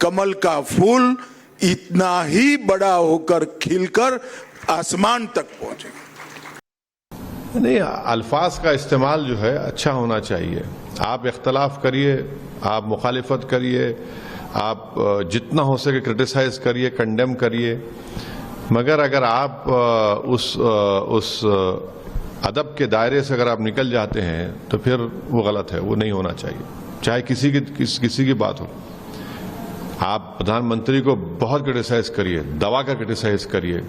कमल का फूल इतना ही बड़ा होकर खिलकर आसमान तक पहुंचेगा। नहीं, अल्फाज का इस्तेमाल जो है अच्छा होना चाहिए। आप इख्तलाफ करिए, आप मुखालिफत करिए, आप जितना हो सके क्रिटिसाइज करिए, कंडेम करिए, मगर अगर आप उस अदब के दायरे से अगर आप निकल जाते हैं तो फिर वो गलत है, वो नहीं होना चाहिए, चाहे किसी की बात हो। आप प्रधानमंत्री को बहुत क्रिटिसाइज करिए, दबा कर क्रिटिसाइज करिए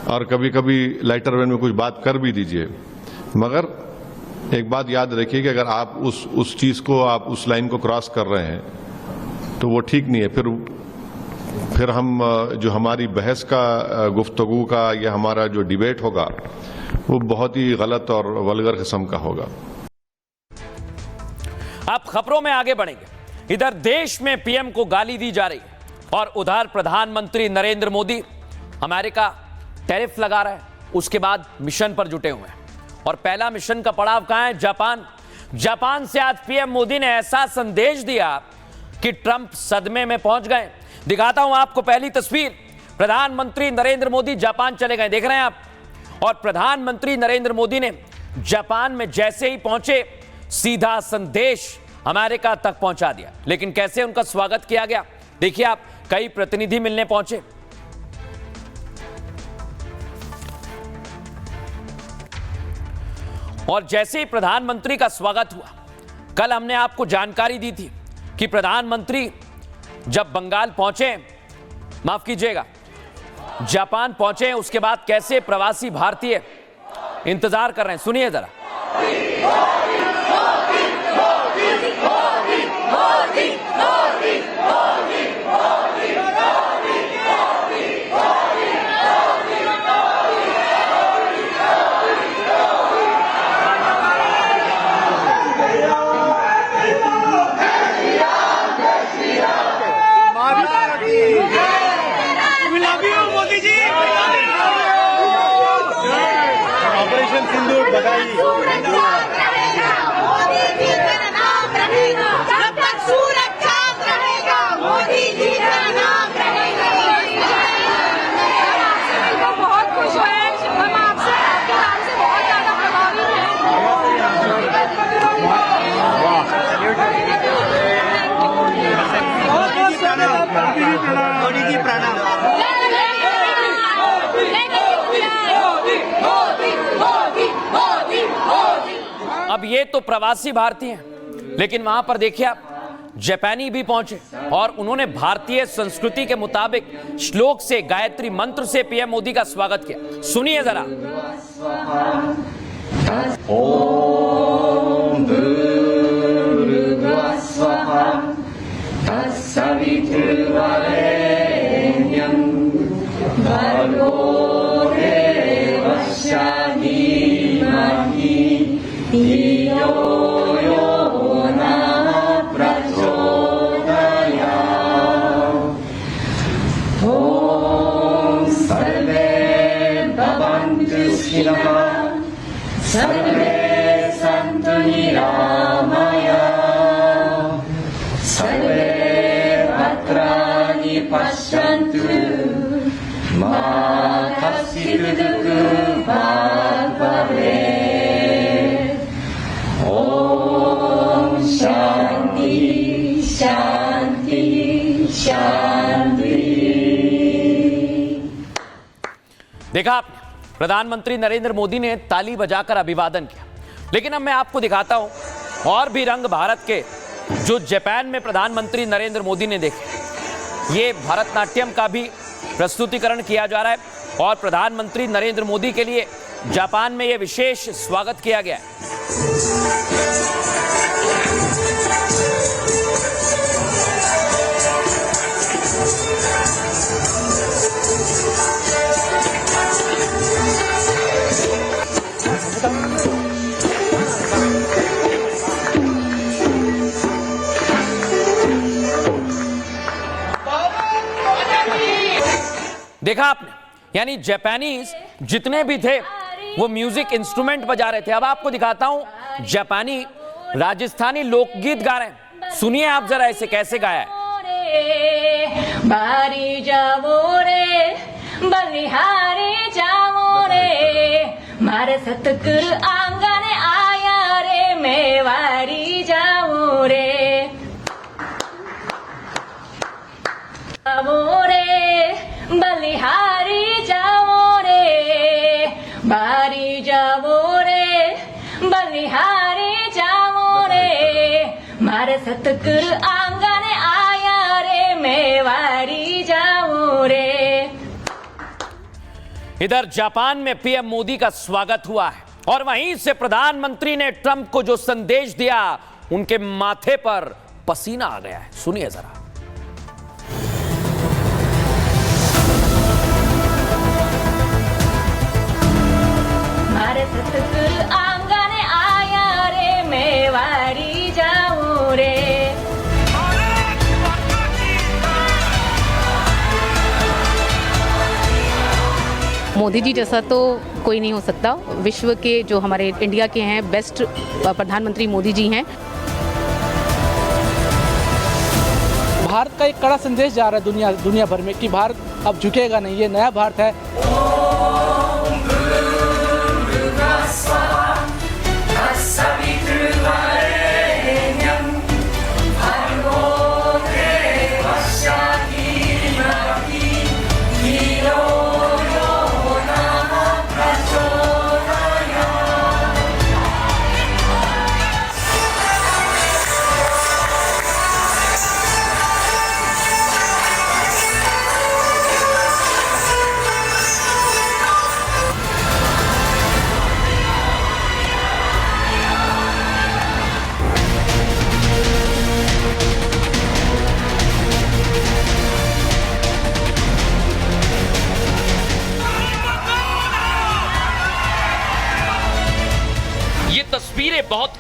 और कभी कभी लाइटर वेन में कुछ बात कर भी दीजिए, मगर एक बात याद रखिए कि अगर आप उस चीज को, आप उस लाइन को क्रॉस कर रहे हैं तो वो ठीक नहीं है। फिर हम जो हमारी बहस का, गुफ्तगू का या हमारा जो डिबेट होगा वो बहुत ही गलत और वल्गर किस्म का होगा। आप खबरों में आगे बढ़ेंगे। इधर देश में पीएम को गाली दी जा रही है और उधर प्रधानमंत्री नरेंद्र मोदी अमेरिका टैरिफ लगा रहा है, उसके बाद मिशन पर जुटे हुए हैं और पहला मिशन का पड़ाव कहां है? जापान से आज पीएम मोदी ने ऐसा संदेश दिया कि ट्रंप सदमे में पहुंच गए। दिखाता हूं आपको पहली तस्वीर। प्रधानमंत्री नरेंद्र मोदी जापान चले गए, देख रहे हैं आप। और प्रधानमंत्री नरेंद्र मोदी ने जापान में जैसे ही पहुंचे सीधा संदेश अमेरिका तक पहुंचा दिया। लेकिन कैसे उनका स्वागत किया गया देखिए आप। कई प्रतिनिधि मिलने पहुंचे। और जैसे ही प्रधानमंत्री का स्वागत हुआ, कल हमने आपको जानकारी दी थी कि प्रधानमंत्री जब बंगाल पहुंचे, माफ कीजिएगा, जापान पहुंचे हैं, उसके बाद कैसे प्रवासी भारतीय इंतजार कर रहे हैं, सुनिए जरा। ऑपरेशन सिंदूर बधाई। मोदी जी का नाम रहेगा, जब तक सूरज चांद रहेगा, मोदी जी का नाम रहेगा। बहुत खुश हुए हम आपसे, आपके नाम से बहुत ज्यादा प्रभावित हैं। मोदी जी प्रणाम। अब ये तो प्रवासी भारतीय हैं, लेकिन वहां पर देखिए आप, जापानी भी पहुंचे और उन्होंने भारतीय संस्कृति के मुताबिक श्लोक से, गायत्री मंत्र से पीएम मोदी का स्वागत किया। सुनिए जरा। ओम भूर्भुवः स्वः तत्सवितुर्वरेण्यं भर्गो देवस्य धीमहि धियो यो नः प्रचोदयात्। ॐ सर्वे भवन्तु सुखिनः सर्वे सन्तु निरामयाः सर्वे भद्राणि पश्यन्तु मा कश्चित् दुःखभाग् भवेत्। ॐ शान्ति शान्ति शान्ति। देखा आपने, प्रधानमंत्री नरेंद्र मोदी ने ताली बजाकर अभिवादन किया। लेकिन अब मैं आपको दिखाता हूं और भी रंग भारत के, जो जापान में प्रधानमंत्री नरेंद्र मोदी ने देखे। ये भरतनाट्यम का भी प्रस्तुतिकरण किया जा रहा है और प्रधानमंत्री नरेंद्र मोदी के लिए जापान में यह विशेष स्वागत किया गया है। देखा आपने, यानी जापानीज जितने भी थे वो म्यूजिक इंस्ट्रूमेंट बजा रहे थे। अब आपको दिखाता हूं जापानी राजस्थानी लोकगीत गा रहे हैं। सुनिए आप जरा इसे कैसे गाया है। बारी जावो रे बलिहारी जावो रे, मारे सतगुरु आंगन आया रे, मेवारी जावो रे। जावो रे बलिहारी जावो रे, बारी जावो रे बलिहारी जावो रे, मारे सतगुरु आंगन आया रे, मेवारी जावो रे। इधर जापान में पीएम मोदी का स्वागत हुआ है और वहीं से प्रधानमंत्री ने ट्रंप को जो संदेश दिया, उनके माथे पर पसीना आ गया है। सुनिए जरा। मारे सतगुरु आंगन आया रे, मेवारी जाऊं रे। मोदी जी जैसा तो कोई नहीं हो सकता। विश्व के जो हमारे इंडिया के हैं बेस्ट प्रधानमंत्री मोदी जी हैं। भारत का एक कड़ा संदेश जा रहा है दुनिया भर में कि भारत अब झुकेगा नहीं, ये नया भारत है।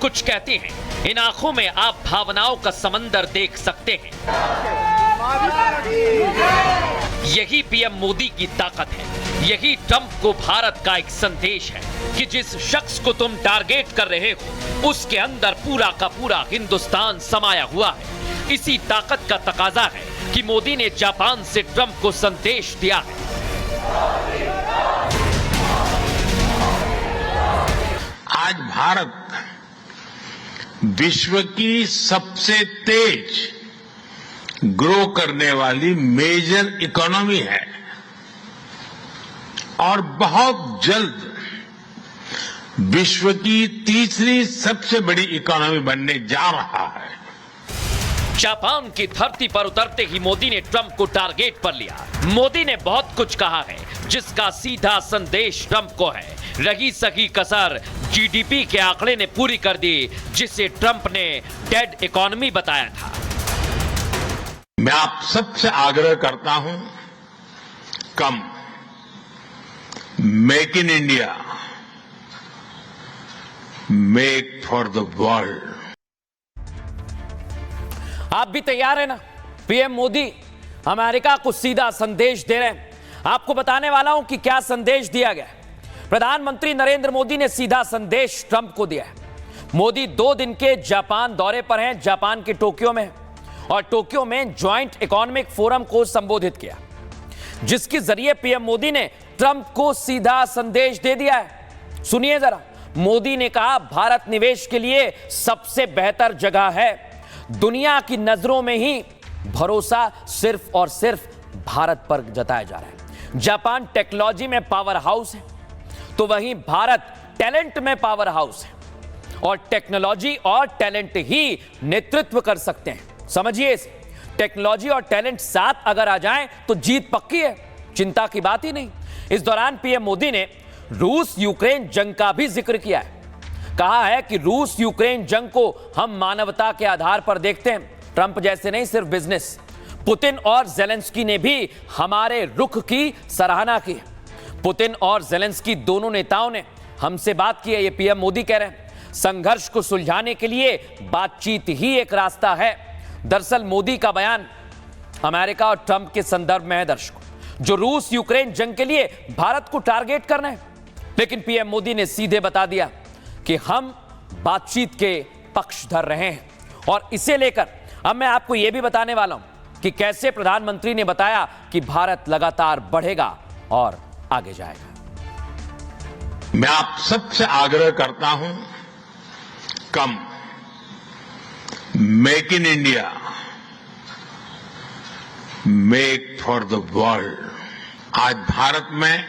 कुछ कहती हैं। इन आंखों में आप भावनाओं का समंदर देख सकते हैं। यही पीएम मोदी की ताकत है। यही ट्रंप को भारत का एक संदेश है कि जिस शख्स को तुम टारगेट कर रहे हो उसके अंदर पूरा का पूरा हिंदुस्तान समाया हुआ है। इसी ताकत का तकाजा है कि मोदी ने जापान से ट्रंप को संदेश दिया है। आज भारत विश्व की सबसे तेज ग्रो करने वाली मेजर इकोनॉमी है और बहुत जल्द विश्व की तीसरी सबसे बड़ी इकोनॉमी बनने जा रहा है। जापान की धरती पर उतरते ही मोदी ने ट्रंप को टारगेट पर लिया। मोदी ने बहुत कुछ कहा है जिसका सीधा संदेश ट्रंप को है। रही सही कसर जीडीपी के आंकड़े ने पूरी कर दी, जिसे ट्रंप ने डेड इकोनॉमी बताया था। मैं आप सबसे आग्रह करता हूं, कम make in India, make for the world. आप भी तैयार है ना? पीएम मोदी अमेरिका को सीधा संदेश दे रहे हैं। आपको बताने वाला हूं कि क्या संदेश दिया गया। प्रधानमंत्री नरेंद्र मोदी ने सीधा संदेश ट्रंप को दिया है। मोदी 2 दिन के जापान दौरे पर हैं, जापान के टोक्यो में, और टोक्यो में ज्वाइंट इकोनॉमिक फोरम को संबोधित किया, जिसके जरिए पीएम मोदी ने ट्रंप को सीधा संदेश दे दिया है। सुनिए जरा। मोदी ने कहा, भारत निवेश के लिए सबसे बेहतर जगह है। दुनिया की नजरों में ही भरोसा सिर्फ और सिर्फ भारत पर जताया जा रहा है। जापान टेक्नोलॉजी में पावर हाउस है, तो वहीं भारत टैलेंट में पावर हाउस है, और टेक्नोलॉजी और टैलेंट ही नेतृत्व कर सकते हैं। समझिए इसे। टेक्नोलॉजी और टैलेंट साथ अगर आ जाएं तो जीत पक्की है, चिंता की बात ही नहीं। इस दौरान पीएम मोदी ने रूस यूक्रेन जंग का भी जिक्र किया है। कहा है कि रूस यूक्रेन जंग को हम मानवता के आधार पर देखते हैं, ट्रंप जैसे नहीं, सिर्फ बिजनेस। पुतिन और जेलेंस्की ने भी हमारे रुख की सराहना की। पुतिन और जेलेंस्की दोनों नेताओं ने हमसे बात की है, ये पीएम मोदी कह रहे हैं। संघर्ष को सुलझाने के लिए बातचीत ही एक रास्ता है। दरअसल मोदी का बयान अमेरिका और ट्रंप के संदर्भ में है दर्शकों, जो रूस यूक्रेन जंग के लिए भारत को टारगेट करना है। लेकिन पीएम मोदी ने सीधे बता दिया कि हम बातचीत के पक्षधर रहे हैं, और इसे लेकर अब मैं आपको यह भी बताने वाला हूं कि कैसे प्रधानमंत्री ने बताया कि भारत लगातार बढ़ेगा और आगे जाएगा। मैं आप सबसे आग्रह करता हूं, कम make in India, make for the world. आज भारत में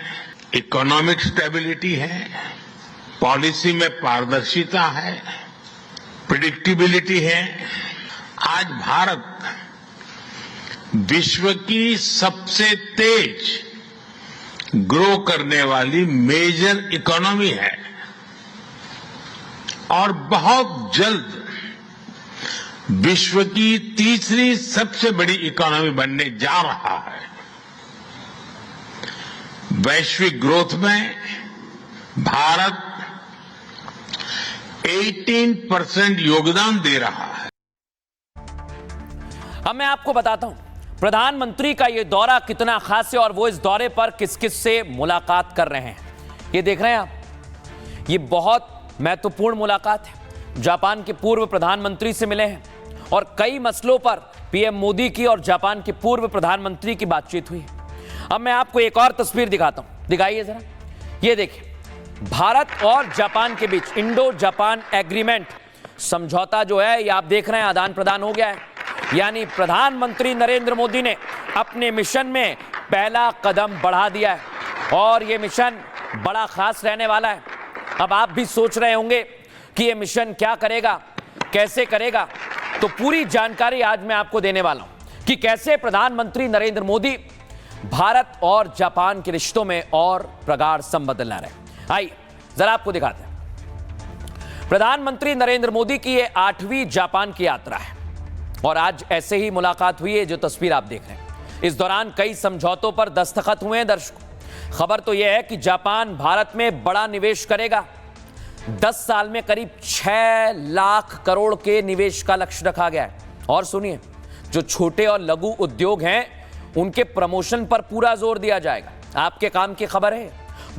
इकोनॉमिक स्टेबिलिटी है, पॉलिसी में पारदर्शिता है, प्रिडिक्टिबिलिटी है। आज भारत विश्व की सबसे तेज ग्रो करने वाली मेजर इकोनॉमी है और बहुत जल्द विश्व की तीसरी सबसे बड़ी इकोनॉमी बनने जा रहा है। वैश्विक ग्रोथ में भारत 18% योगदान दे रहा है। अब मैं आपको बताता हूं प्रधानमंत्री का यह दौरा कितना खास है और वो इस दौरे पर किस किस से मुलाकात कर रहे हैं। ये देख रहे हैं आप, ये बहुत महत्वपूर्ण मुलाकात है। जापान के पूर्व प्रधानमंत्री से मिले हैं और कई मसलों पर पीएम मोदी की और जापान के पूर्व प्रधानमंत्री की बातचीत हुई है। अब मैं आपको एक और तस्वीर दिखाता हूं, दिखाइए जरा। ये देखिए, भारत और जापान के बीच इंडो जापान एग्रीमेंट समझौता जो है, ये आप देख रहे हैं, आदान प्रदान हो गया है। यानी प्रधानमंत्री नरेंद्र मोदी ने अपने मिशन में पहला कदम बढ़ा दिया है और यह मिशन बड़ा खास रहने वाला है। अब आप भी सोच रहे होंगे कि यह मिशन क्या करेगा, कैसे करेगा, तो पूरी जानकारी आज मैं आपको देने वाला हूं कि कैसे प्रधानमंत्री नरेंद्र मोदी भारत और जापान के रिश्तों में और प्रगाढ़ संबंध ला रहे हैं। आइए जरा आपको दिखाते हैं। प्रधानमंत्री नरेंद्र मोदी की यह 8वीं जापान की यात्रा है और आज ऐसे ही मुलाकात हुई है, जो तस्वीर आप देख रहे हैं। इस दौरान कई समझौतों पर दस्तखत हुए हैं दर्शकों। खबर तो यह है कि जापान भारत में बड़ा निवेश करेगा। 10 साल में करीब 6 लाख करोड़ के निवेश का लक्ष्य रखा गया है। और सुनिए, जो छोटे और लघु उद्योग हैं उनके प्रमोशन पर पूरा जोर दिया जाएगा। आपके काम की खबर है,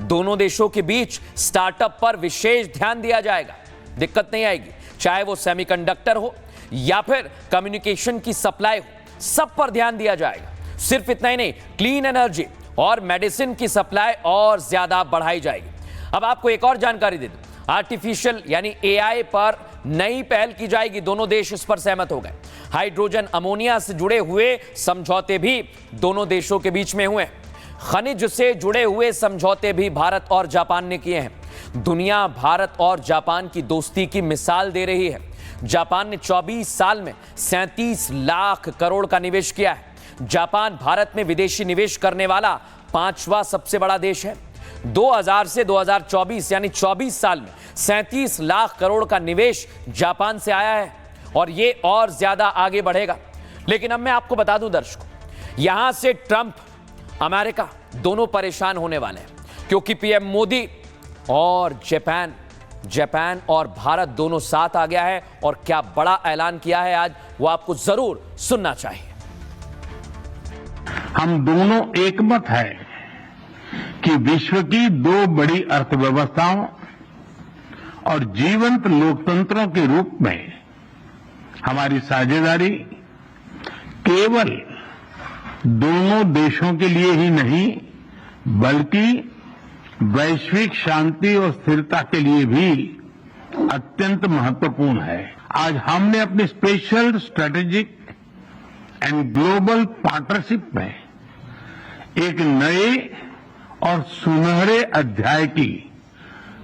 दोनों देशों के बीच स्टार्टअप पर विशेष ध्यान दिया जाएगा। दिक्कत नहीं आएगी, चाहे वो सेमीकंडक्टर हो या फिर कम्युनिकेशन की सप्लाई हो, सब पर ध्यान दिया जाएगा। सिर्फ इतना ही नहीं, क्लीन एनर्जी और मेडिसिन की सप्लाई और ज्यादा बढ़ाई जाएगी। अब आपको एक और जानकारी दे दूं, आर्टिफिशियल यानी एआई पर नई पहल की जाएगी। दोनों देश इस पर सहमत हो गए। हाइड्रोजन अमोनिया से जुड़े हुए समझौते भी दोनों देशों के बीच में हुए हैं। खनिज से जुड़े हुए समझौते भी भारत और जापान ने किए हैं। दुनिया भारत और जापान की दोस्ती की मिसाल दे रही है। जापान ने 24 साल में 37 लाख करोड़ का निवेश किया है। जापान भारत में विदेशी निवेश करने वाला 5वां सबसे बड़ा देश है। 2000 से 2024 यानी 24 साल में 37 लाख करोड़ का निवेश जापान से आया है और ये और ज्यादा आगे बढ़ेगा। लेकिन अब मैं आपको बता दूं दर्शकों, यहां से ट्रंप, अमेरिका दोनों परेशान होने वाले हैं, क्योंकि पीएम मोदी और जापान और भारत दोनों साथ आ गया है और क्या बड़ा ऐलान किया है आज, वो आपको जरूर सुनना चाहिए। हम दोनों एकमत है कि विश्व की 2 बड़ी अर्थव्यवस्थाओं और जीवंत लोकतंत्रों के रूप में हमारी साझेदारी केवल दोनों देशों के लिए ही नहीं बल्कि वैश्विक शांति और स्थिरता के लिए भी अत्यंत महत्वपूर्ण है। आज हमने अपनी special strategic and global partnership में एक नए और सुनहरे अध्याय की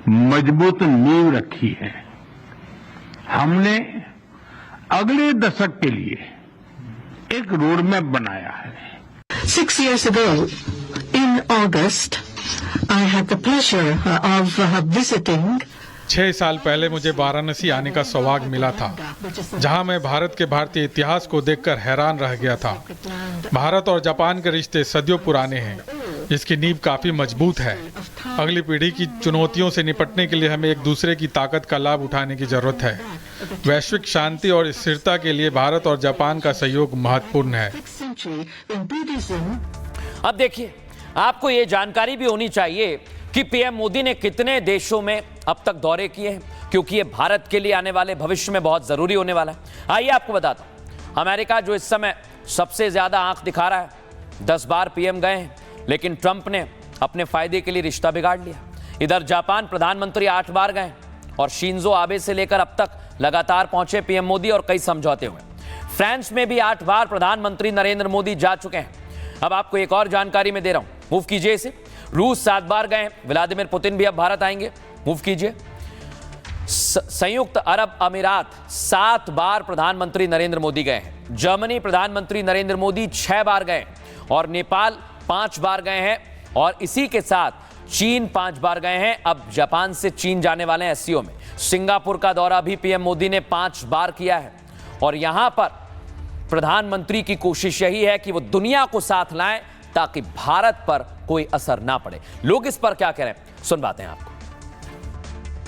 मजबूत नींव रखी है। हमने अगले दशक के लिए एक रोड मैप बनाया है। 6 years ago, in August, I had the pleasure of visiting 6 साल पहले मुझे वाराणसी आने का सौभाग्य मिला था, जहां मैं भारत के भारतीय इतिहास को देखकर हैरान रह गया था। भारत और जापान के रिश्ते सदियों पुराने हैं, जिसकी नींव काफी मजबूत है। अगली पीढ़ी की चुनौतियों से निपटने के लिए हमें एक दूसरे की ताकत का लाभ उठाने की जरूरत है। वैश्विक शांति और स्थिरता के लिए भारत और जापान का सहयोग महत्वपूर्ण है। अब देखिए, आपको ये जानकारी भी होनी चाहिए कि पीएम मोदी ने कितने देशों में अब तक दौरे किए हैं, क्योंकि ये भारत के लिए आने वाले भविष्य में बहुत जरूरी होने वाला है। आइए आपको बताता हूं, अमेरिका जो इस समय सबसे ज्यादा आंख दिखा रहा है, 10 बार पीएम गए हैं, लेकिन ट्रंप ने अपने फायदे के लिए रिश्ता बिगाड़ लिया। इधर जापान प्रधानमंत्री 8 बार गए और शिंजो आबे से लेकर अब तक लगातार पहुंचे पीएम मोदी और कई समझौते हुए। फ्रांस में भी 8 बार प्रधानमंत्री नरेंद्र मोदी जा चुके हैं। अब आपको एक और जानकारी मैं दे रहा हूं, मूव कीजिए इसे। रूस 7 बार गए, व्लादिमीर पुतिन भी अब भारत आएंगे, मूव कीजिए। संयुक्त अरब अमीरात 7 बार प्रधानमंत्री नरेंद्र मोदी गए हैं। जर्मनी प्रधानमंत्री नरेंद्र मोदी 6 बार गए और नेपाल 5 बार गए हैं और इसी के साथ चीन 5 बार गए हैं। अब जापान से चीन जाने वाले हैं एससीओ में। सिंगापुर का दौरा भी पीएम मोदी ने 5 बार किया है और यहां पर प्रधानमंत्री की कोशिश यही है कि वो दुनिया को साथ लाएं ताकि भारत पर कोई असर ना पड़े। लोग इस पर क्या कह रहे हैं, सुनवाते हैं आपको।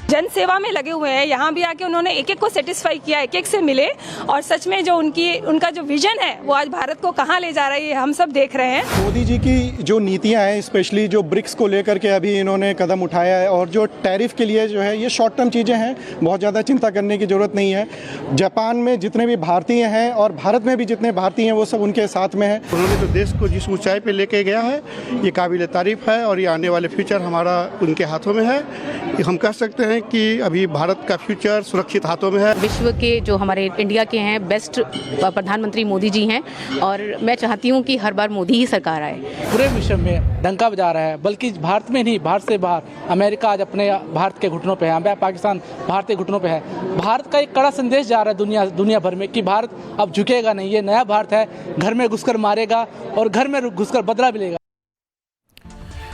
जन सेवा में लगे हुए हैं। यहाँ भी आके उन्होंने एक एक को सेटिस्फाई किया, एक एक से मिले और सच में जो उनका जो विजन है वो आज भारत को कहाँ ले जा रही है हम सब देख रहे हैं। मोदी जी की जो नीतियाँ हैं, स्पेशली जो ब्रिक्स को लेकर के अभी इन्होंने कदम उठाया है और जो टैरिफ के लिए जो है ये शॉर्ट टर्म चीज़ें हैं, बहुत ज़्यादा चिंता करने की ज़रूरत नहीं है। जापान में जितने भी भारतीय हैं और भारत में भी जितने भारतीय हैं वो सब उनके साथ में है। उन्होंने तो देश को जिस ऊंचाई पे लेके गया है ये काबिल तारीफ है और ये आने वाले फ्यूचर हमारा उनके हाथों में है। हम कह सकते हैं कि अभी भारत का फ्यूचर सुरक्षित हाथों में है। विश्व के जो हमारे इंडिया के हैं बेस्ट प्रधानमंत्री मोदी जी हैं और मैं चाहती हूं कि हर बार मोदी ही सरकार आए। पूरे विश्व में डंका बजा रहा है, बल्कि भारत में नहीं, भारत से बाहर अमेरिका आज अपने भारत के घुटनों पे है, पाकिस्तान भारत के घुटनों पे है। भारत का एक कड़ा संदेश जा रहा है दुनिया भर में कि भारत अब झुकेगा नहीं। ये नया भारत है, घर में घुसकर मारेगा और घर में घुसकर बदला भी लेगा।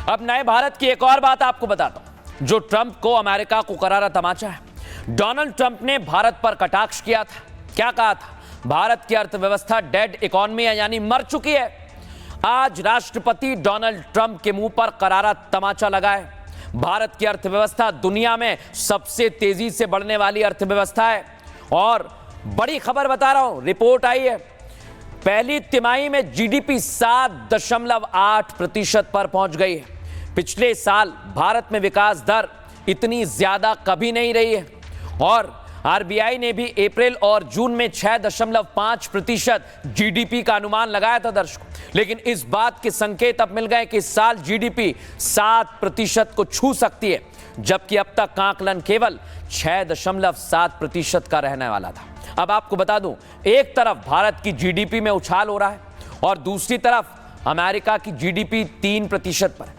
अब नए भारत की एक और बात आपको बताता हूं जो ट्रंप को, अमेरिका को करारा तमाचा है। डोनाल्ड ट्रंप ने भारत पर कटाक्ष किया था। क्या कहा था? भारत की अर्थव्यवस्था डेड इकोनॉमी है, यानी मर चुकी है। आज राष्ट्रपति डोनाल्ड ट्रंप के मुंह पर करारा तमाचा लगा है। भारत की अर्थव्यवस्था दुनिया में सबसे तेजी से बढ़ने वाली अर्थव्यवस्था है। और बड़ी खबर बता रहा हूं, रिपोर्ट आई है, पहली तिमाही में जीडीपी 7.8% पर पहुंच गई है। पिछले साल भारत में विकास दर इतनी ज्यादा कभी नहीं रही है। और आरबीआई ने भी अप्रैल और जून में 6.5% जीडीपी का अनुमान लगाया था दर्शकों, लेकिन इस बात के संकेत अब मिल गए कि इस साल जीडीपी 7% को छू सकती है, जबकि अब तक का आकलन केवल 6.7% का रहने वाला था। अब आपको बता दूं, एक तरफ भारत की जीडीपी में उछाल हो रहा है और दूसरी तरफ अमेरिका की जीडीपी 3% पर है।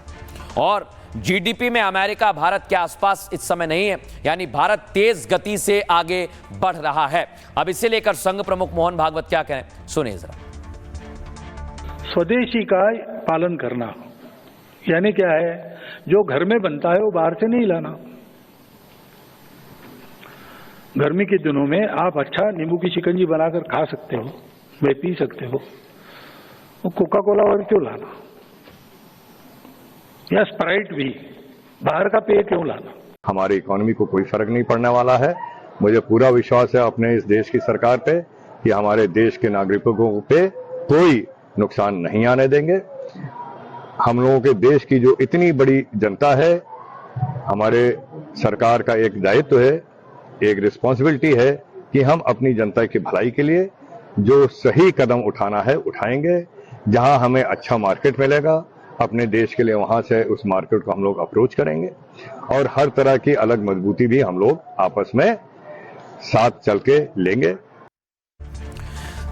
और जीडीपी में अमेरिका भारत के आसपास इस समय नहीं है, यानी भारत तेज गति से आगे बढ़ रहा है। अब इसे लेकर संघ प्रमुख मोहन भागवत क्या कहें, सुनिए जरा। स्वदेशी का पालन करना यानी क्या है, जो घर में बनता है वो बाहर से नहीं लाना। गर्मी के दिनों में आप अच्छा नींबू की शिकंजी बनाकर खा सकते हो, वे पी सकते हो, वो कोका कोला और क्यों लाना, या स्प्राइट भी बाहर का पेय क्यों लाना। हमारी इकोनॉमी को कोई फर्क नहीं पड़ने वाला है। मुझे पूरा विश्वास है अपने इस देश की सरकार पे कि हमारे देश के नागरिकों पे कोई नुकसान नहीं आने देंगे। हम लोगों के देश की जो इतनी बड़ी जनता है, हमारे सरकार का एक दायित्व है, एक रिस्पॉन्सिबिलिटी है कि हम अपनी जनता की भलाई के लिए जो सही कदम उठाना है उठाएंगे। जहां हमें अच्छा मार्केट मिलेगा अपने देश के लिए, वहां से उस मार्केट को हम लोग अप्रोच करेंगे और हर तरह की अलग मजबूती भी हम लोग आपस में साथ चल के लेंगे।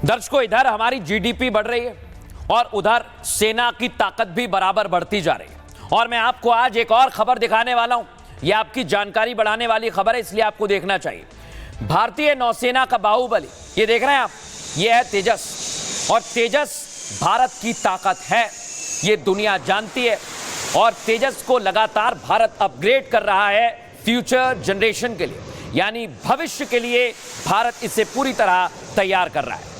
दर्शकों, इधर हमारी जीडीपी बढ़ रही है और उधर सेना की ताकत भी बराबर बढ़ती जा रही है। और मैं आपको आज एक और खबर दिखाने वाला हूं, यह आपकी जानकारी बढ़ाने वाली खबर है, इसलिए आपको देखना चाहिए। भारतीय नौसेना का बाहुबली, ये देख रहे हैं आप, ये है तेजस। और तेजस भारत की ताकत है, ये दुनिया जानती है। और तेजस को लगातार भारत अपग्रेड कर रहा है फ्यूचर जनरेशन के लिए, यानी भविष्य के लिए भारत इसे पूरी तरह तैयार कर रहा है।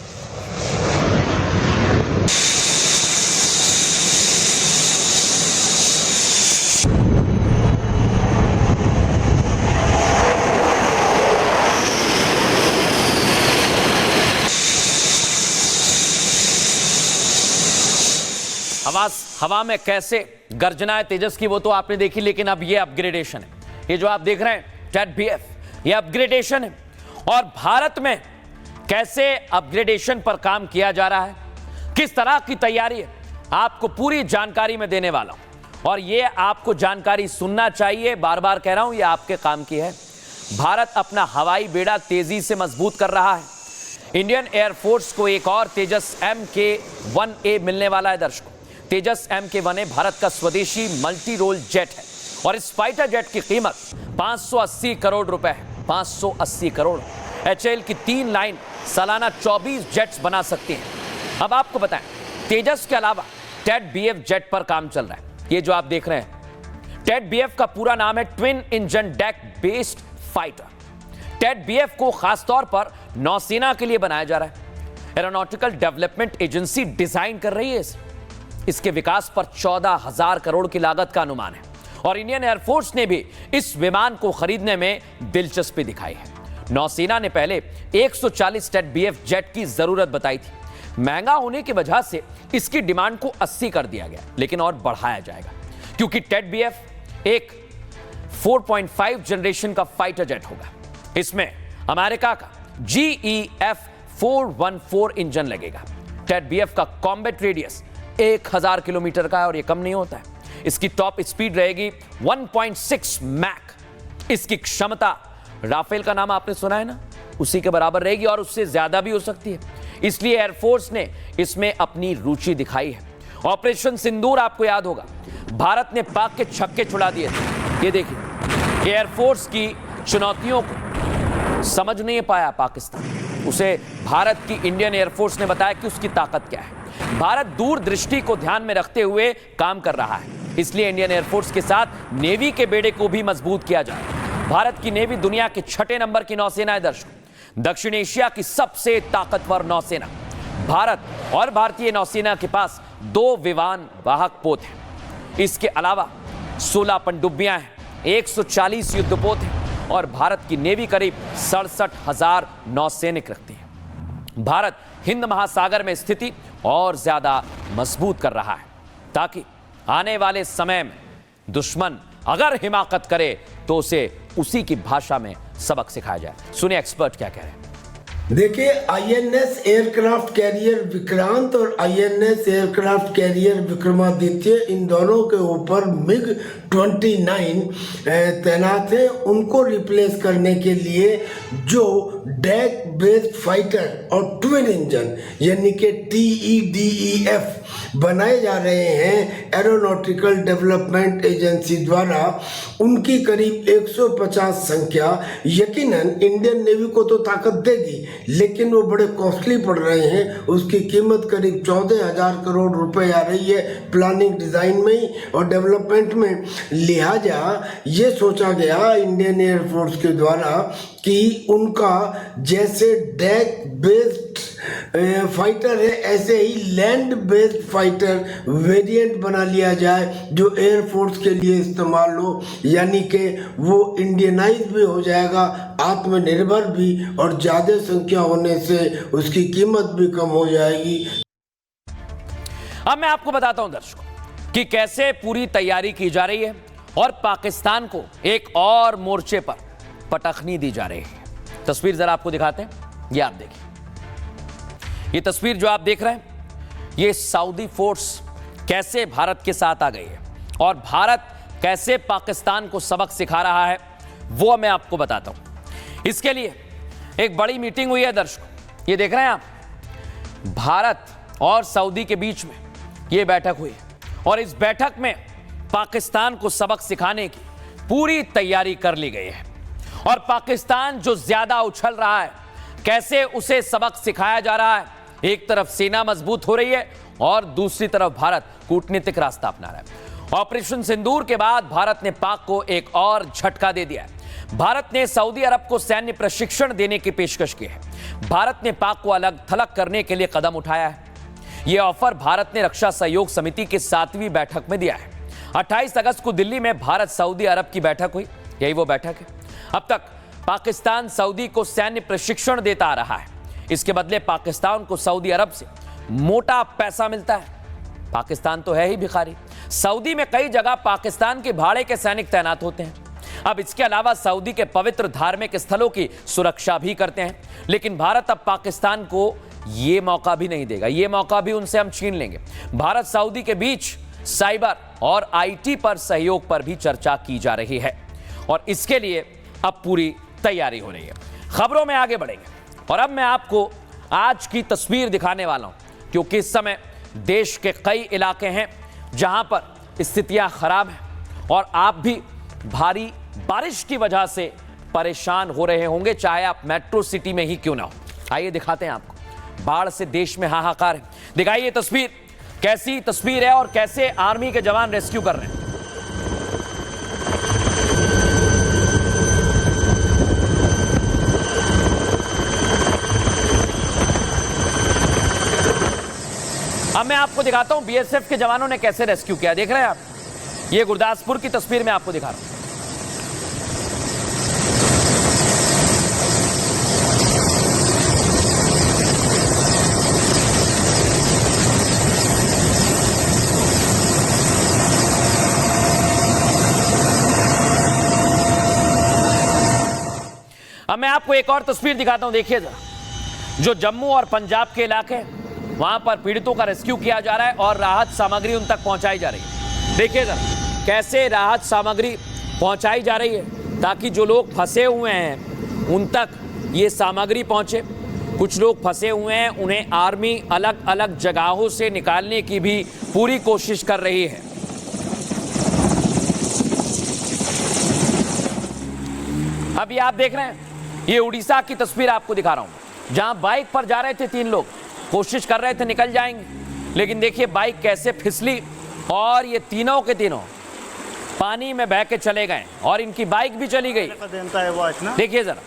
हवा में कैसे गर्जना है तेजस की वो तो आपने देखी, लेकिन अब ये अपग्रेडेशन है। ये जो आप देख रहे हैं टेट बीएफ, ये अपग्रेडेशन है। और भारत में कैसे अपग्रेडेशन पर काम किया जा रहा है, किस तरह की तैयारी है, आपको पूरी जानकारी में देने वाला हूं। और ये आपको जानकारी सुनना चाहिए, बार बार कह रहा हूं, ये आपके काम की है। भारत अपना हवाई बेड़ा तेजी से मजबूत कर रहा है। इंडियन एयरफोर्स को एक और तेजस MK-1A मिलने वाला है दर्शकों। तेजस MK-1A भारत का स्वदेशी मल्टी रोल जेट है और इस फाइटर जेट की कीमत 580 करोड़ रुपए है। 580 करोड़। HAL की 3 लाइन सालाना 24 जेट्स बना सकती हैं। अब आपको बताएं, तेजस के अलावा टेट BF जेट पर काम चल रहा है। ये जो आप देख रहे हैं, टेट BF का पूरा नाम है twin engine deck based fighter. टेट BF को खासतौर पर नौसेना के लिए बनाया जा रहा है। एरोनॉटिकल डेवलपमेंट एजेंसी डिजाइन कर रही है इसके विकास पर 14,000 करोड़ की लागत का अनुमान है। और इंडियन एयरफोर्स ने भी इस विमान को खरीदने में दिलचस्पी दिखाई है। नौसेना ने पहले 140 टेट BF जेट की जरूरत बताई थी। महंगा होने की वजह से इसकी डिमांड को 80 कर दिया गया, लेकिन और बढ़ाया जाएगा क्योंकि टेट BF एक 4.5 जनरेशन का फाइटर जेट होगा। इसमें अमेरिका का GEF 414 इंजन लगेगा। टेट BF का कॉम्बैट रेडियस 1000 किलोमीटर का है और यह कम नहीं होता है। इसकी टॉप स्पीड रहेगी 1.6 मैक। इसकी क्षमता, राफेल का नाम आपने सुना है ना, उसी के बराबर रहेगी और उससे ज्यादा भी हो सकती है। इसलिए एयरफोर्स ने इसमें अपनी रुचि दिखाई है। ऑपरेशन सिंदूर आपको याद होगा, भारत ने पाक के छक्के छुड़ा दिए थे। ये देखिए, एयरफोर्स की चुनौतियों को समझ नहीं पाया पाकिस्तान, उसे भारत की इंडियन एयरफोर्स ने बताया कि उसकी ताकत क्या है। भारत दूरदृष्टि को ध्यान में रखते हुए काम कर रहा है, इसलिए इंडियन एयरफोर्स के साथ नेवी के बेड़े को भी मजबूत किया जाए। भारत की नेवी दुनिया के 6ठे नंबर की नौसेना है दर्शकों, दक्षिण एशिया की सबसे ताकतवर नौसेना। भारत और भारतीय नौसेना के पास 2 विमान वाहक पोत हैं। इसके अलावा 16 पनडुब्बियां हैं 140 युद्धपोत हैं और भारत की नेवी करीब 67,000 नौसैनिक रखती है। भारत हिंद महासागर में स्थिति और ज्यादा मजबूत कर रहा है ताकि आने वाले समय में दुश्मन अगर हिमाकत करे तो उसे उसी की भाषा में सबक सिखाया जाए। सुनिए एक्सपर्ट क्या कह रहे हैं। देखिए, आईएनएस एयरक्राफ्ट कैरियर विक्रांत और आईएनएस एयरक्राफ्ट कैरियर विक्रमादित्य, इन दोनों के ऊपर मिग 29 तैनात हैं। उनको रिप्लेस करने के लिए जो डेक बेस्ड फाइटर और ट्विन इंजन यानी कि TEDEF बनाए जा रहे हैं एरोनॉटिकल डेवलपमेंट एजेंसी द्वारा, उनकी करीब 150 संख्या यकीनन इंडियन नेवी को तो ताकत देगी, लेकिन वो बड़े कॉस्टली पड़ रहे हैं। उसकी कीमत करीब 14,000 करोड़ रुपए आ रही है प्लानिंग, डिजाइन में ही और डेवलपमेंट में। लिहाजा ये सोचा गया इंडियन एयरफोर्स के द्वारा कि उनका जैसे डेक बेस्ड फाइटर है ऐसे ही लैंड बेस्ड फाइटर वेरिएंट बना लिया जाए जो एयरफोर्स के लिए इस्तेमाल हो, यानी कि वो इंडियनाइज भी हो जाएगा, आत्मनिर्भर भी, और ज्यादा संख्या होने से उसकी कीमत भी कम हो जाएगी। अब मैं आपको बताता हूं दर्शकों कि कैसे पूरी तैयारी की जा रही है और पाकिस्तान को एक और मोर्चे पर पटखनी दी जा रही है। तस्वीर जरा आपको दिखाते हैं, ये आप देखिए। ये तस्वीर जो आप देख रहे हैं, ये सऊदी फोर्स कैसे भारत के साथ आ गई है और भारत कैसे पाकिस्तान को सबक सिखा रहा है वो मैं आपको बताता हूं। इसके लिए एक बड़ी मीटिंग हुई है दर्शकों, ये देख रहे हैं आप, भारत और सऊदी के बीच में ये बैठक हुई और इस बैठक में पाकिस्तान को सबक सिखाने की पूरी तैयारी कर ली गई है और पाकिस्तान जो ज्यादा उछल रहा है कैसे उसे सबक सिखाया जा रहा है। एक तरफ सेना मजबूत हो रही है और दूसरी तरफ भारत कूटनीतिक रास्ता अपना रहा है। ऑपरेशन सिंदूर के बाद भारत ने पाक को एक और झटका दे दिया है। भारत ने सऊदी अरब को सैन्य प्रशिक्षण देने की पेशकश की है। भारत ने पाक को अलग थलग करने के लिए कदम उठाया है। यह ऑफर भारत ने रक्षा सहयोग समिति की 7वीं बैठक में दिया है। 28 अगस्त को दिल्ली में भारत सऊदी अरब की बैठक हुई, यही वो बैठक है। अब तक पाकिस्तान सऊदी को सैन्य प्रशिक्षण देता आ रहा है, इसके बदले पाकिस्तान को सऊदी अरब से मोटा पैसा मिलता है। पाकिस्तान तो है ही भिखारी। सऊदी में कई जगह पाकिस्तान के भाड़े के सैनिक तैनात होते हैं। अब इसके अलावा सऊदी के पवित्र धार्मिक स्थलों की सुरक्षा भी करते हैं, लेकिन भारत अब पाकिस्तान को यह मौका भी नहीं देगा, यह मौका भी उनसे हम छीन लेंगे। भारत सऊदी के बीच साइबर और IT पर सहयोग पर भी चर्चा की जा रही है और इसके लिए अब पूरी तैयारी हो रही है। खबरों में आगे बढ़ेंगे और अब मैं आपको आज की तस्वीर दिखाने वाला हूं, क्योंकि इस समय देश के कई इलाके हैं जहां पर स्थितियां खराब हैं और आप भी भारी बारिश की वजह से परेशान हो रहे होंगे, चाहे आप मेट्रो सिटी में ही क्यों ना हो। आइए दिखाते हैं आपको, बाढ़ से देश में हाहाकार है। दिखाइए तस्वीर, कैसी तस्वीर है और कैसे आर्मी के जवान रेस्क्यू कर रहे हैं। अब मैं आपको दिखाता हूं BSF के जवानों ने कैसे रेस्क्यू किया। देख रहे हैं आप, ये गुरदासपुर की तस्वीर मैं आपको दिखा रहा हूं। अब मैं आपको एक और तस्वीर दिखाता हूं, देखिए जरा, जो जम्मू और पंजाब के इलाके हैं वहां पर पीड़ितों का रेस्क्यू किया जा रहा है और राहत सामग्री उन तक पहुंचाई जा रही है। देखिए जरा कैसे राहत सामग्री पहुंचाई जा रही है ताकि जो लोग फंसे हुए हैं उन तक ये सामग्री पहुंचे। कुछ लोग फंसे हुए हैं, उन्हें आर्मी अलग अलग जगहों से निकालने की भी पूरी कोशिश कर रही है। अभी आप देख रहे हैं, ये उड़ीसा की तस्वीर आपको दिखा रहा हूं, जहां बाइक पर जा रहे थे 3 लोग, कोशिश कर रहे थे निकल जाएंगे, लेकिन देखिए बाइक कैसे फिसली और ये तीनों के तीनों पानी में बह के चले गए और इनकी बाइक भी चली गई। देखिए जरा,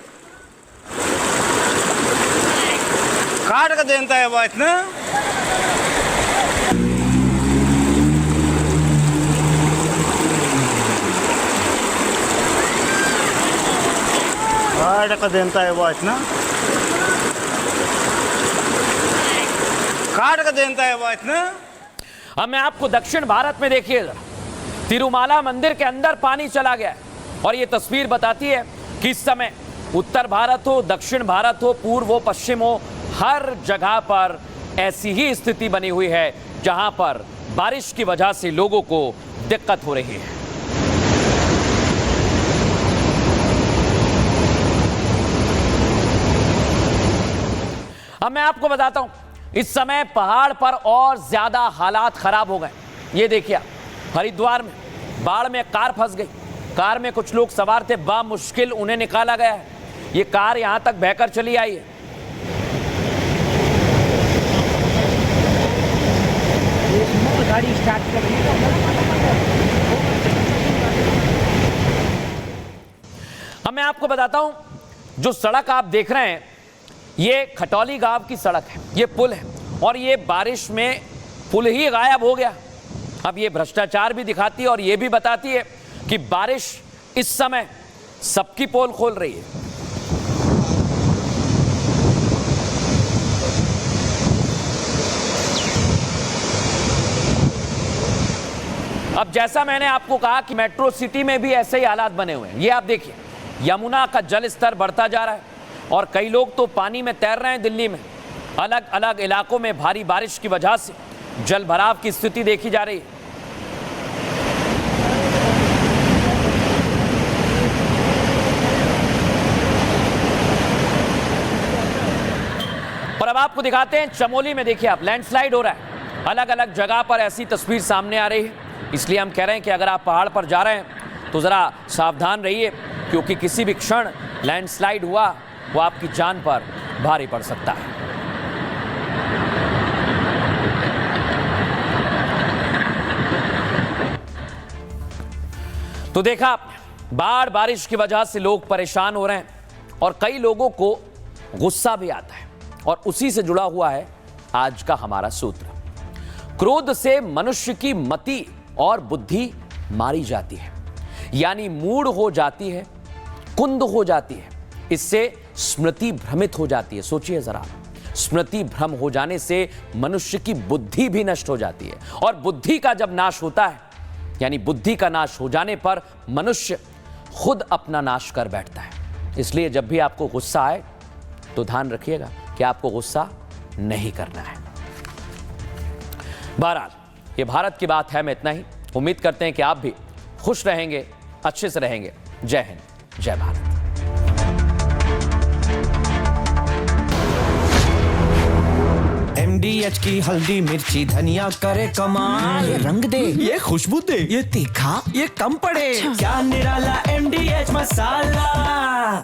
काट का देता है वो इतना। का देता है वो इतना काट का देता है वो इतना। अब मैं आपको दक्षिण भारत में देखिए, तिरुमाला मंदिर के अंदर पानी चला गया है और ये तस्वीर बताती है कि इस समय उत्तर भारत हो, दक्षिण भारत हो, पूर्व हो, पश्चिम हो, हर जगह पर ऐसी ही स्थिति बनी हुई है जहां पर बारिश की वजह से लोगों को दिक्कत हो रही है। अब मैं आपको बताता हूं, इस समय पहाड़ पर और ज्यादा हालात खराब हो गए। ये देखिए, हरिद्वार में बाढ़ में कार फंस गई। कार में कुछ लोग सवार थे, बामुश्किल उन्हें निकाला गया है। ये कार यहां तक बहकर चली आई है। गाड़ी स्टार्ट कर रही है। अब मैं आपको बताता हूं, जो सड़क आप देख रहे हैं ये खटौली गांव की सड़क है, ये पुल है और ये बारिश में पुल ही गायब हो गया। अब ये भ्रष्टाचार भी दिखाती है और ये भी बताती है कि बारिश इस समय सबकी पोल खोल रही है। अब जैसा मैंने आपको कहा कि मेट्रो सिटी में भी ऐसे ही हालात बने हुए हैं। ये आप देखिए, यमुना का जल स्तर बढ़ता जा रहा है और कई लोग तो पानी में तैर रहे हैं। दिल्ली में अलग अलग इलाकों में भारी बारिश की वजह से जल भराव की स्थिति देखी जा रही है। और अब आपको दिखाते हैं चमोली में, देखिए आप, लैंडस्लाइड हो रहा है। अलग अलग जगह पर ऐसी तस्वीर सामने आ रही है। इसलिए हम कह रहे हैं कि अगर आप पहाड़ पर जा रहे हैं तो ज़रा सावधान रहिए, क्योंकि किसी भी क्षण लैंडस्लाइड हुआ वो आपकी जान पर भारी पड़ सकता है। तो देखा आपने, बाढ़ बारिश की वजह से लोग परेशान हो रहे हैं और कई लोगों को गुस्सा भी आता है। और उसी से जुड़ा हुआ है आज का हमारा सूत्र। क्रोध से मनुष्य की मति और बुद्धि मारी जाती है, यानी मूढ़ हो जाती है, कुंद हो जाती है। इससे स्मृति भ्रमित हो जाती है। सोचिए जरा, स्मृति भ्रम हो जाने से मनुष्य की बुद्धि भी नष्ट हो जाती है और बुद्धि का जब नाश होता है, यानी बुद्धि का नाश हो जाने पर मनुष्य खुद अपना नाश कर बैठता है। इसलिए जब भी आपको गुस्सा आए तो ध्यान रखिएगा कि आपको गुस्सा नहीं करना है। बहरहाल, ये भारत की बात है में इतना ही। उम्मीद करते हैं कि आप भी खुश रहेंगे, अच्छे से रहेंगे। जय हिंद, जय भारत। MDH की हल्दी मिर्ची धनिया करे कमाल, ये रंग दे, ये खुशबू दे, ये तीखा, ये कम पड़े, क्या निराला MDH मसाला।